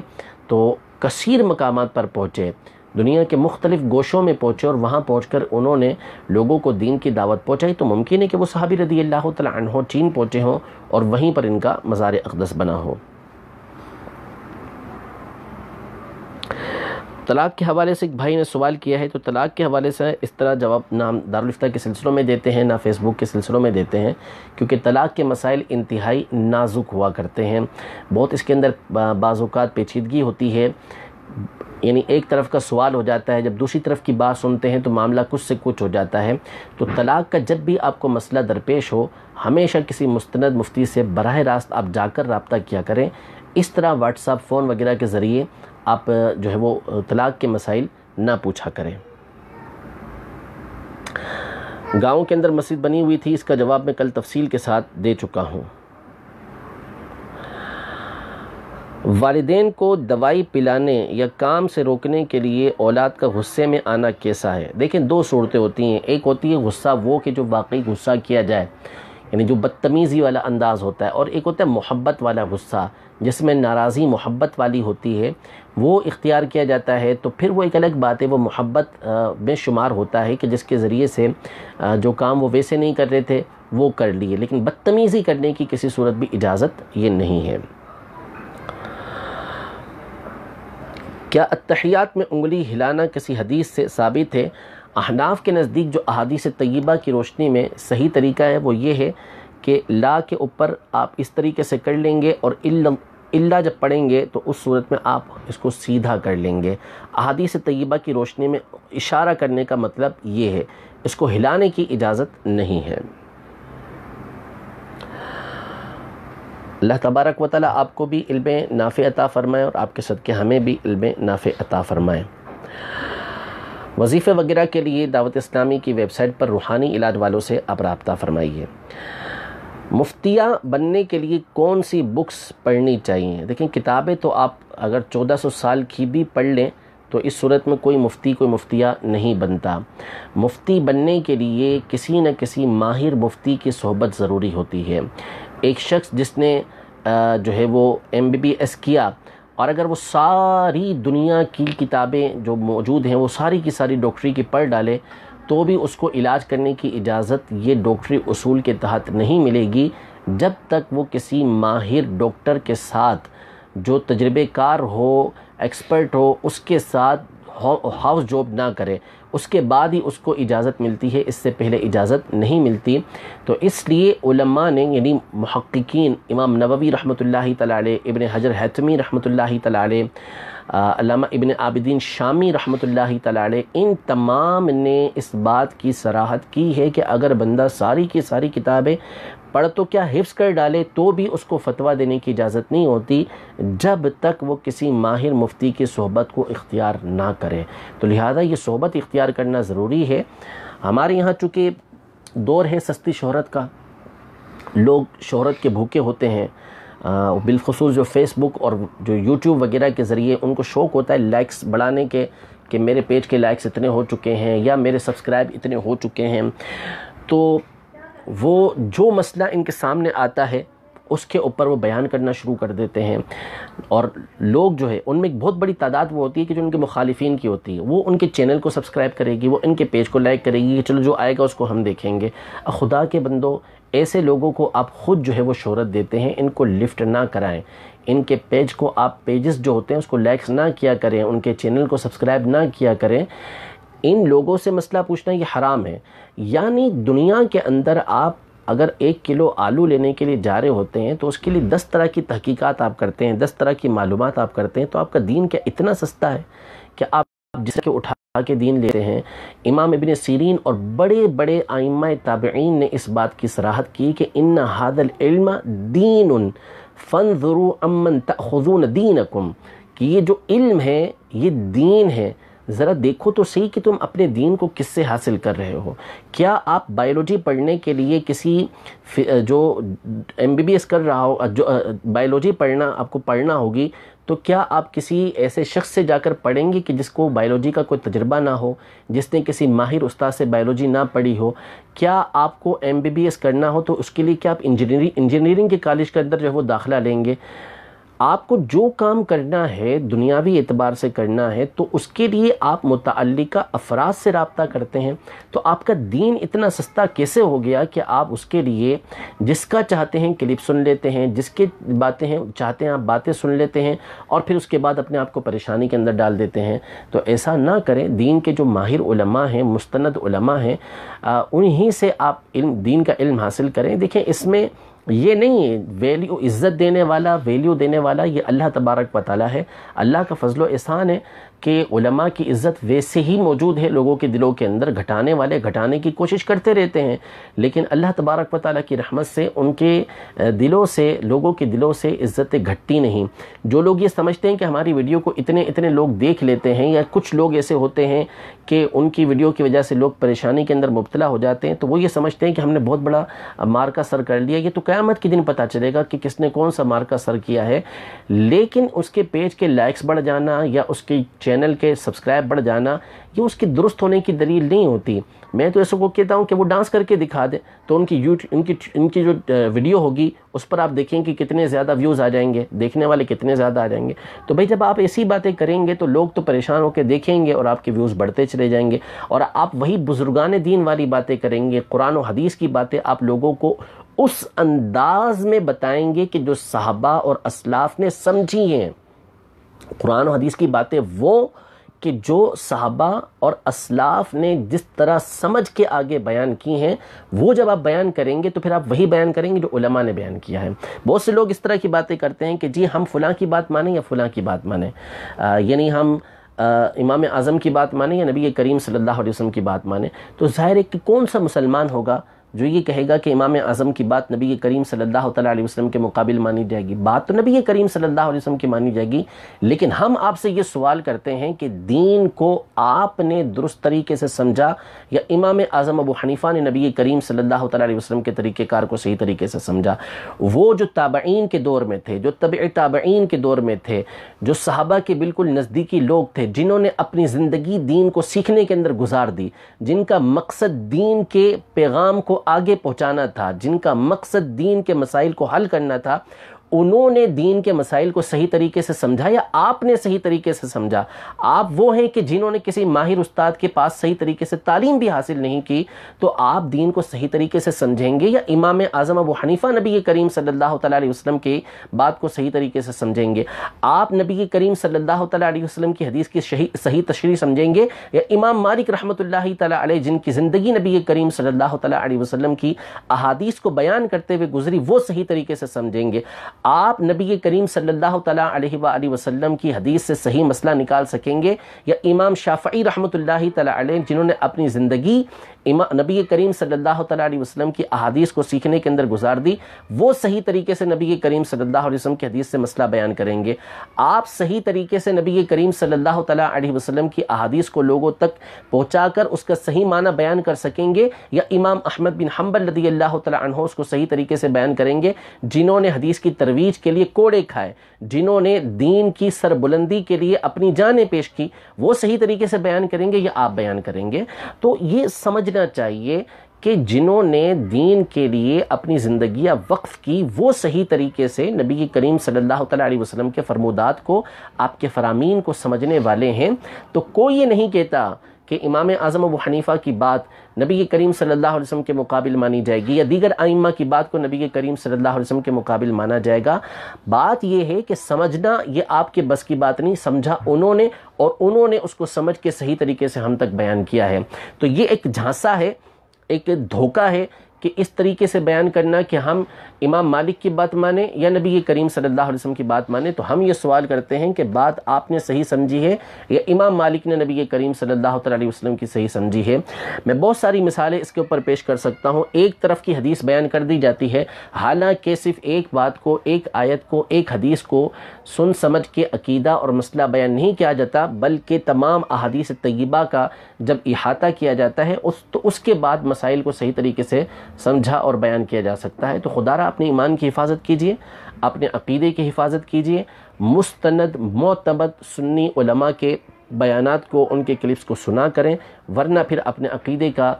تو کثیر مقامات پر پہنچے، دنیا کے مختلف گوشوں میں پہنچے، اور وہاں پہنچ کر انہوں نے لوگوں کو دین کی دعوت پہنچائی۔ تو ممکن ہے کہ وہ صحابی رضی اللہ تعالیٰ عنہ چین پہنچے ہوں اور وہیں پر ان کا مزار اقدس بنا ہو۔ طلاق کے حوالے سے ایک بھائی نے سوال کیا ہے، تو طلاق کے حوالے سے اس طرح جواب نہ ہم دارالفتہ کے سلسلوں میں دیتے ہیں، نہ فیس بک کے سلسلوں میں دیتے ہیں، کیونکہ طلاق کے مسائل انتہائی نازک ہوا کرتے ہیں، بہت اس کے اندر بعض اوقات پیچیدگی ہوتی ہے، یعنی ایک طرف کا سوال ہو جاتا ہے، جب دوسری طرف کی بات سنتے ہیں تو معاملہ کچھ سے کچھ ہو جاتا ہے۔ تو طلاق کا جب بھی آپ کو مسئلہ درپیش ہو، ہمیشہ کسی مستند مفتی سے براہ راست آپ جا کر رابطہ کیا کریں، اس طرح واٹس ایپ، فون وغیرہ کے ذریعے آپ جو ہے وہ طلاق کے مسائل نہ پوچھا کریں۔ گاؤں کے اندر مسجد بنی ہوئی تھی، اس کا جواب میں کل تفصیل کے ساتھ دے چکا ہوں۔ والدین کو دوائی پلانے یا کام سے روکنے کے لیے اولاد کا غصے میں آنا کیسا ہے؟ دیکھیں، دو صورتیں ہوتی ہیں، ایک ہوتی ہے غصہ وہ کہ جو واقعی غصہ کیا جائے، یعنی جو بدتمیزی والا انداز ہوتا ہے، اور ایک ہوتا ہے محبت والا غصہ جس میں ناراضی محبت والی ہوتی ہے، وہ اختیار کیا جاتا ہے، تو پھر وہ ایک الگ بات ہے، وہ محبت میں شمار ہوتا ہے کہ جس کے ذریعے سے جو کام وہ ویسے نہیں کر رہے تھے وہ کر لیے، لیکن بدتمیزی کرنے کی کسی صورت بھی اجازت یہ نہیں ہے۔ کیا التحیات میں انگلی ہلانا کسی حدیث سے ثابت ہے؟ احناف کے نزدیک جو احادیث طیبہ کی روشنی میں صحیح طریقہ ہے وہ یہ ہے کہ لا کے اوپر آپ اس طریقے سے کر لیں گے، اور اللہ جب پڑھیں گے تو اس صورت میں آپ اس کو سیدھا کر لیں گے۔ احادیث طیبہ کی روشنی میں اشارہ کرنے کا مطلب یہ ہے، اس کو ہلانے کی اجازت نہیں ہے۔ اللہ تبارک و تعالیٰ آپ کو بھی علم نافع عطا فرمائے، اور آپ کے صدقے ہمیں بھی علم نافع عطا فرمائے۔ وظیفے وغیرہ کے لیے دعوت اسلامی کی ویب سائٹ پر روحانی علاج والوں سے آپ رابطہ فرمائیے۔ مفتیہ بننے کے لیے کون سی بکس پڑھنی چاہیے؟ دیکھیں کتابیں تو آپ اگر 1400 سال کی بھی پڑھ لیں تو اس صورت میں کوئی مفتی کوئی مفتیہ نہیں بنتا۔ مفتی بننے کے لیے کسی نہ کسی ماہر مفتی کی صحبت ضروری ہوتی ہے۔ ایک شخص جس نے جو ہے وہ MBBS کیا اور اگر وہ ساری دنیا کی کتابیں جو موجود ہیں وہ ساری کی ساری ڈاکٹری کی پڑھ ڈالے تو بھی اس کو علاج کرنے کی اجازت یہ ڈاکٹری اصول کے تحت نہیں ملے گی جب تک وہ کسی ماہر ڈاکٹر کے ساتھ جو تجربے کار ہو، ایکسپرٹ ہو، اس کے ساتھ ہاؤس جاب نہ کرے۔ اس کے بعد ہی اس کو اجازت ملتی ہے، اس سے پہلے اجازت نہیں ملتی۔ تو اس لیے علماء نے یعنی محققین امام نووی رحمۃ اللہ تعالی علیہ، ابن حجر حتمی رحمۃ اللہ تعالی علیہ، علامہ ابن عابدین شامی رحمۃ اللہ تعالی علیہ، ان تمام نے اس بات کی صراحت کی ہے کہ اگر بندہ ساری کی ساری کتابیں پڑھ تو کیا حفظ کر ڈالے تو بھی اس کو فتویٰ دینے کی اجازت نہیں ہوتی جب تک وہ کسی ماہر مفتی کی صحبت کو اختیار نہ کرے۔ تو لہذا یہ صحبت اختیار کرنا ضروری ہے۔ ہمارے یہاں چونکہ دور ہے سستی شہرت کا، لوگ شہرت کے بھوکے ہوتے ہیں، بالخصوص جو فیس بک اور جو یوٹیوب وغیرہ کے ذریعے ان کو شوق ہوتا ہے لائکس بڑھانے کے کہ میرے پیج کے لائکس اتنے ہو چکے ہیں یا میرے سبسکرائب اتنے ہو چکے ہیں، تو وہ جو مسئلہ ان کے سامنے آتا ہے اس کے اوپر وہ بیان کرنا شروع کر دیتے ہیں، اور لوگ جو ہے ان میں ایک بہت بڑی تعداد وہ ہوتی ہے کہ جو ان کے مخالفین کی ہوتی ہے، وہ ان کے چینل کو سبسکرائب کرے گی، وہ ان کے پیج کو لائک کرے گی کہ چلو جو آئے گا اس کو ہم دیکھیں گے۔ خدا کے بندو، ایسے لوگوں کو آپ خود جو ہے وہ شہرت دیتے ہیں، ان کو لفٹ نہ کرائیں، ان کے پیج کو آپ پیجز جو ہوتے ہیں اس کو لائکس نہ کیا کریں، ان کے چینل کو سبسکرائب نہ کیا کریں۔ ان لوگوں سے مسئلہ پوچھنا یہ حرام ہے۔ یعنی دنیا کے اندر آپ اگر 1 کلو آلو لینے کے لیے جا رہے ہوتے ہیں تو اس کے لیے 10 طرح کی تحقیقات آپ کرتے ہیں، 10 طرح کی معلومات آپ کرتے ہیں، تو آپ کا دین کیا اتنا سستا ہے کہ آپ جس کے اٹھا کے دین لیتے ہیں؟ امام ابن سیرین اور بڑے بڑے ائمہ تابعین نے اس بات کی صراحت کی کہ ان ھذا العلم دین فانظروا امن تأخذون دینکم، کہ یہ جو علم ہے یہ دین ہے، ذرا دیکھو تو صحیح کہ تم اپنے دین کو کس سے حاصل کر رہے ہو۔ کیا آپ بایولوجی پڑھنے کے لیے کسی جو MBBS کر رہا ہو، جو بایولوجی آپ کو پڑھنا ہوگی، تو کیا آپ کسی ایسے شخص سے جا کر پڑھیں گے کہ جس کو بایولوجی کا کوئی تجربہ نہ ہو، جس نے کسی ماہر استاد سے بایولوجی نہ پڑھی ہو؟ کیا آپ کو MBBS کرنا ہو تو اس کے لیے کیا آپ انجینئرنگ کے کالج کے اندر جو ہے وہ داخلہ لیں گے؟ آپ کو جو کام کرنا ہے دنیاوی اعتبار سے کرنا ہے تو اس کے لیے آپ متعلقہ افراد سے رابطہ کرتے ہیں۔ تو آپ کا دین اتنا سستا کیسے ہو گیا کہ آپ اس کے لیے جس کا چاہتے ہیں کلپ سن لیتے ہیں، جس کے باتیں ہیں چاہتے ہیں آپ باتیں سن لیتے ہیں، اور پھر اس کے بعد اپنے آپ کو پریشانی کے اندر ڈال دیتے ہیں؟ تو ایسا نہ کریں۔ دین کے جو ماہر علماء ہیں، مستند علماء ہیں، انہی سے آپ دین کا علم حاصل کریں۔ دیکھیں اس میں یہ نہیں ہے ویلیو، عزت دینے والا، ویلیو دینے والا یہ اللہ تبارک و تعالیٰ ہے۔ اللہ کا فضل و احسان ہے کہ علماء کی عزت ویسے ہی موجود ہے لوگوں کے دلوں کے اندر، گھٹانے والے گھٹانے کی کوشش کرتے رہتے ہیں، لیکن اللہ تبارک و تعالیٰ کی رحمت سے ان کے دلوں سے، لوگوں کے دلوں سے عزتیں گھٹتی نہیں۔ جو لوگ یہ سمجھتے ہیں کہ ہماری ویڈیو کو اتنے لوگ دیکھ لیتے ہیں، یا کچھ لوگ ایسے ہوتے ہیں کہ ان کی ویڈیو کی وجہ سے لوگ پریشانی کے اندر مبتلا ہو جاتے ہیں، تو وہ یہ سمجھتے ہیں کہ ہم نے بہت بڑا مار کا سر کر لیا۔ یہ تو قیامت کے دن پتہ چلے گا کہ کس نے کون سا مار کا سر کیا ہے، لیکن اس کے پیج کے لائکس بڑھ جانا یا اس کے چینل کے سبسکرائب بڑھ جانا یہ اس کی درست ہونے کی دلیل نہیں ہوتی۔ میں تو ایسے کو کہتا ہوں کہ وہ ڈانس کر کے دکھا دے تو ان کی جو ویڈیو ہوگی اس پر آپ دیکھیں کہ کتنے زیادہ ویوز آ جائیں گے، دیکھنے والے کتنے زیادہ آ جائیں گے۔ تو بھئی جب آپ ایسی باتیں کریں گے تو لوگ تو پریشان ہو کے دیکھیں گے اور آپ کے ویوز بڑھتے چلے جائیں گے، اور آپ وہی بزرگان دین والی باتیں کریں گے، قرآن و حدیث کی باتیں آپ لوگوں کو اس انداز میں بتائیں گے کہ جو صحابہ اور اسلاف نے سمجھی ہیں۔ قرآن و حدیث کی باتیں وہ کہ جو صحابہ اور اسلاف نے جس طرح سمجھ کے آگے بیان کی ہیں، وہ جب آپ بیان کریں گے تو پھر آپ وہی بیان کریں گے جو علماء نے بیان کیا ہے۔ بہت سے لوگ اس طرح کی باتیں کرتے ہیں کہ جی ہم فلاں کی بات مانیں یا فلاں کی بات مانیں، یعنی ہم امام اعظم کی بات مانیں یا نبی کریم صلی اللہ علیہ وسلم کی بات مانیں۔ تو ظاہر ہے کہ کون سا مسلمان ہوگا جو یہ کہے گا کہ امام اعظم کی بات نبی کریم صلی اللہ تعالیٰ علیہ وسلم کے مقابل مانی جائے گی، بات تو نبی کریم صلی اللہ علیہ وسلم کی مانی جائے گی، لیکن ہم آپ سے یہ سوال کرتے ہیں کہ دین کو آپ نے درست طریقے سے سمجھا یا امام اعظم ابو حنیفہ نے نبی کریم صلی اللہ تعالیٰ علیہ وسلم کے طریقہ کار کو صحیح طریقے سے سمجھا؟ وہ جو تابعین کے دور میں تھے، جو تبع تابعین کے دور میں تھے، جو صحابہ کے بالکل نزدیکی لوگ تھے، جنہوں نے اپنی زندگی دین کو سیکھنے کے اندر گزار دی، جن کا مقصد دین کے پیغام کو آگے پہنچانا تھا، جن کا مقصد دین کے مسائل کو حل کرنا تھا، انہوں نے دین کے مسائل کو صحیح طریقے سے سمجھا یا آپ نے صحیح طریقے سے سمجھا؟ آپ وہ ہیں کہ جنہوں نے کسی ماہر استاد کے پاس صحیح طریقے سے تعلیم بھی حاصل نہیں کی، تو آپ دین کو صحیح طریقے سے سمجھیں گے یا امام اعظم ابو حنیفہ نبی کریم صلی اللہ تعالیٰ علیہ وسلم کی بات کو صحیح طریقے سے سمجھیں گے؟ آپ نبی کریم صلی اللہ تعالیٰ علیہ وسلم کی حدیث کی صحیح تشریح سمجھیں گے یا امام مالک رحمۃ اللہ تعالیٰ علیہ جن کی زندگی نبی کریم صلی اللہ تعالیٰ علیہ وسلم کی احادیث کو بیان کرتے ہوئے گزری وہ صحیح طریقے سے سمجھیں گے؟ آپ نبی کریم صلی اللہ تعالیٰ علیہ وآلہ وسلم کی حدیث سے صحیح مسئلہ نکال سکیں گے یا امام شافعی رحمۃ اللہ تعالیٰ علیہ جنہوں نے اپنی زندگی نبی کریم صلی اللہ تعالیٰ علیہ وسلم کی احادیث کو سیکھنے کے اندر گزار دی، وہ صحیح طریقے سے نبی کریم صلی اللہ علیہ وسلم کی حدیث سے مسئلہ بیان کریں گے؟ آپ صحیح طریقے سے نبی کریم صلی اللہ تعالیٰ علیہ وسلم کی احادیث کو لوگوں تک پہنچا کر اس کا صحیح معنی بیان کر سکیں گے یا امام احمد بن حنبل رضی اللہ تعالیٰ عنہ اس کو صحیح طریقے سے بیان کریں گے، جنہوں نے حدیث کی ترویج کے لیے کوڑے کھائے، جنہوں نے دین کی سربلندی کے لیے اپنی جانیں پیش کی، وہ صحیح طریقے سے بیان کریں گے یا آپ بیان کریں گے؟ تو یہ سمجھنا چاہیے کہ جنہوں نے دین کے لیے اپنی زندگیاں وقف کی وہ صحیح طریقے سے نبی کریم صلی اللہ تعالیٰ علیہ وسلم کے فرمودات کو، آپ کے فرامین کو سمجھنے والے ہیں۔ تو کوئی یہ نہیں کہتا کہ امام اعظم ابو حنیفہ کی بات نبی کریم صلی اللہ علیہ وسلم کے مقابل مانی جائے گی یا دیگر ائمہ کی بات کو نبی کریم صلی اللہ علیہ وسلم کے مقابل مانا جائے گا۔ بات یہ ہے کہ سمجھنا یہ آپ کے بس کی بات نہیں، سمجھا انہوں نے اور انہوں نے اس کو سمجھ کے صحیح طریقے سے ہم تک بیان کیا ہے۔ تو یہ ایک جھانسا ہے، ایک دھوکہ ہے کہ اس طریقے سے بیان کرنا کہ ہم امام مالک کی بات مانیں یا نبی کریم صلی اللہ علیہ وسلم کی بات مانیں۔ تو ہم یہ سوال کرتے ہیں کہ بات آپ نے صحیح سمجھی ہے یا امام مالک نے نبی کریم صلی اللہ تعالیٰ علیہ وسلم کی صحیح سمجھی ہے؟ میں بہت ساری مثالیں اس کے اوپر پیش کر سکتا ہوں۔ ایک طرف کی حدیث بیان کر دی جاتی ہے، حالانکہ صرف ایک بات کو، ایک آیت کو، ایک حدیث کو سن سمجھ کے عقیدہ اور مسئلہ بیان نہیں کیا جاتا، بلکہ تمام احادیث طیبہ کا جب احاطہ کیا جاتا ہے تو اس کے بعد مسائل کو صحیح طریقے سے سمجھا اور بیان کیا جا سکتا ہے۔ تو خدا را اپنے ایمان کی حفاظت کیجئے، اپنے عقیدے کی حفاظت کیجئے، مستند معتمد سنی علماء کے بیانات کو، ان کے کلپس کو سنا کریں، ورنہ پھر اپنے عقیدے کا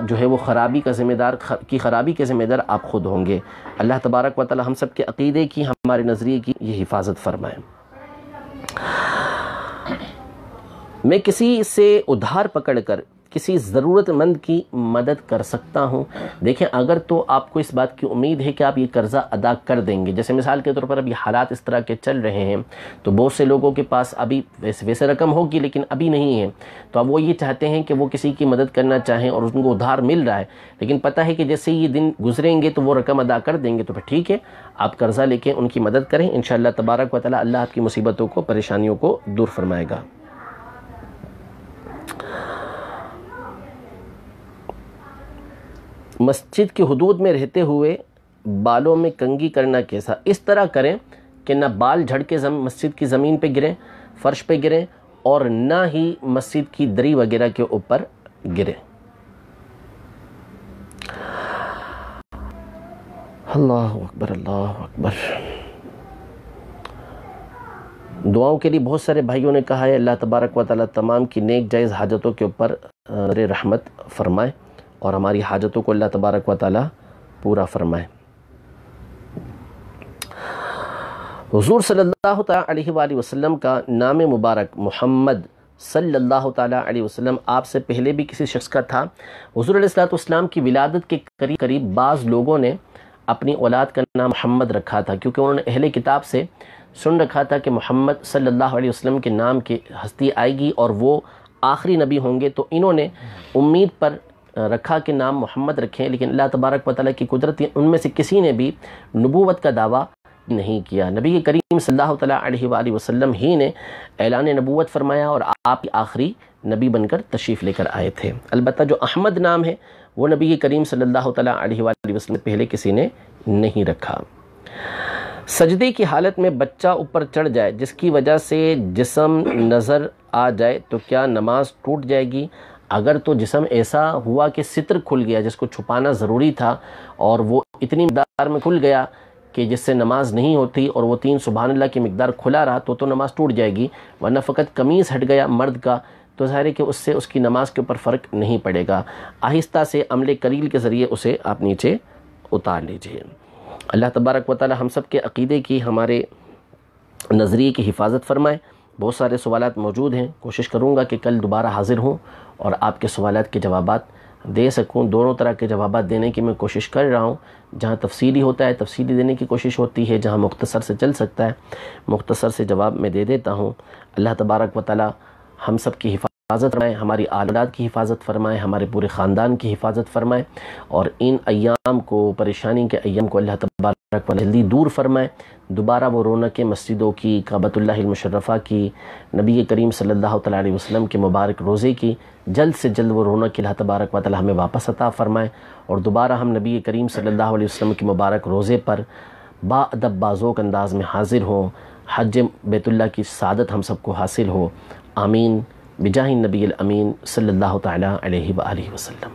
جو ہے وہ خرابی کے ذمہ دار آپ خود ہوں گے۔ اللہ تبارک و تعالی ہم سب کے عقیدے کی، ہمارے نظریے کی یہ حفاظت فرمائے۔ میں کسی سے ادھار پکڑ کر کسی ضرورت مند کی مدد کر سکتا ہوں؟ دیکھیں، اگر تو آپ کو اس بات کی امید ہے کہ آپ یہ قرضہ ادا کر دیں گے، جیسے مثال کے طور پر ابھی حالات اس طرح کے چل رہے ہیں تو بہت سے لوگوں کے پاس ابھی ویسے رقم ہوگی لیکن ابھی نہیں ہے، تو اب وہ یہ چاہتے ہیں کہ وہ کسی کی مدد کرنا چاہیں اور ان کو ادھار مل رہا ہے، لیکن پتہ ہے کہ جیسے یہ دن گزریں گے تو وہ رقم ادا کر دیں گے، تو پھر ٹھیک ہے، آپ قرضہ لے کے ان کی مدد کریں، انشاءاللہ تبارک و تعالی اللہ آپ کی مصیبتوں کو، پریشانیوں کو دور فرمائے گا۔ مسجد کی حدود میں رہتے ہوئے بالوں میں کنگھی کرنا کیسا؟ اس طرح کریں کہ نہ بال جھڑ کے مسجد کی زمین پہ گریں، فرش پہ گریں، اور نہ ہی مسجد کی دری وغیرہ کے اوپر گریں۔ اللہ اکبر، اللہ اکبر۔ دعاؤں کے لیے بہت سارے بھائیوں نے کہا ہے، اللہ تبارک و تعالی تمام کی نیک جائز حاجتوں کے اوپر رحمت فرمائے اور ہماری حاجتوں کو اللہ تبارک و تعالی پورا فرمائے۔ حضور صلی اللہ تعالی علیہ وآلہ وسلم کا نام مبارک محمد صلی اللہ تعالی علیہ وسلم آپ سے پہلے بھی کسی شخص کا تھا؟ حضور علیہ السلام کی ولادت کے قریب بعض لوگوں نے اپنی اولاد کا نام محمد رکھا تھا، کیونکہ انہوں نے اہل کتاب سے سن رکھا تھا کہ محمد صلی اللہ علیہ وسلم کے نام کی ہستی آئے گی اور وہ آخری نبی ہوں گے، تو انہوں نے امید پر رکھا کہ نام محمد رکھیں، لیکن اللہ تبارک و تعالیٰ کی قدرت ان میں سے کسی نے بھی نبوت کا دعویٰ نہیں کیا۔ نبی کریم صلی اللہ تعالیٰ علیہ وآلہ وسلم ہی نے اعلان نبوت فرمایا اور آپ آخری نبی بن کر تشریف لے کر آئے تھے۔ البتہ جو احمد نام ہے وہ نبی کریم صلی اللہ تعالیٰ علیہ وآلہ وسلم پہلے کسی نے نہیں رکھا۔ سجدے کی حالت میں بچہ اوپر چڑھ جائے جس کی وجہ سے جسم نظر آ جائے تو کیا نماز ٹوٹ جائے گی؟ اگر تو جسم ایسا ہوا کہ ستر کھل گیا جس کو چھپانا ضروری تھا اور وہ اتنی مقدار میں کھل گیا کہ جس سے نماز نہیں ہوتی اور وہ 3 سبحان اللہ کی مقدار کھلا رہا تو نماز ٹوٹ جائے گی، ورنہ فقط قمیص ہٹ گیا مرد کا تو ظاہر ہے کہ اس سے اس کی نماز کے اوپر فرق نہیں پڑے گا۔ آہستہ سے عمل کلیل کے ذریعے اسے آپ نیچے اتار لیجئے۔ اللہ تبارک و تعالی ہم سب کے عقیدے کی، ہمارے نظریے کی حفاظت فرمائے۔ بہت سارے سوالات موجود ہیں، کوشش کروں گا کہ کل دوبارہ حاضر ہوں اور آپ کے سوالات کے جوابات دے سکوں۔ دونوں طرح کے جوابات دینے کی میں کوشش کر رہا ہوں، جہاں تفصیلی ہوتا ہے تفصیلی دینے کی کوشش ہوتی ہے، جہاں مختصر سے چل سکتا ہے مختصر سے جواب میں دے دیتا ہوں۔ اللہ تبارک و تعالی ہم سب کی حفاظت فرمائے، ہماری اولاد کی حفاظت فرمائے، ہمارے پورے خاندان کی حفاظت فرمائے، اور ان ایام کو، پریشانی کے ایام کو اللہ تبارک و تعالی جلدی دور فرمائے۔ دوبارہ وہ رونق مسجدوں کی، کعبۃ اللہ المشرفہ کی، نبی کریم صلی اللہ تعالیٰ علیہ وسلم کے مبارک روزے کی جلد سے جلد وہ رونق اللہ تبارک و تعالی ہمیں واپس عطا فرمائے، اور دوبارہ ہم نبی کریم صلی اللہ علیہ وسلم کے مبارک روزے پر با ادب بازوق انداز میں حاضر ہوں، حج بیت اللہ کی سعادت ہم سب کو حاصل ہو۔ آمین بجاہ النبی الامین صلی اللہ تعالیٰ علیہ وآلہ وسلم۔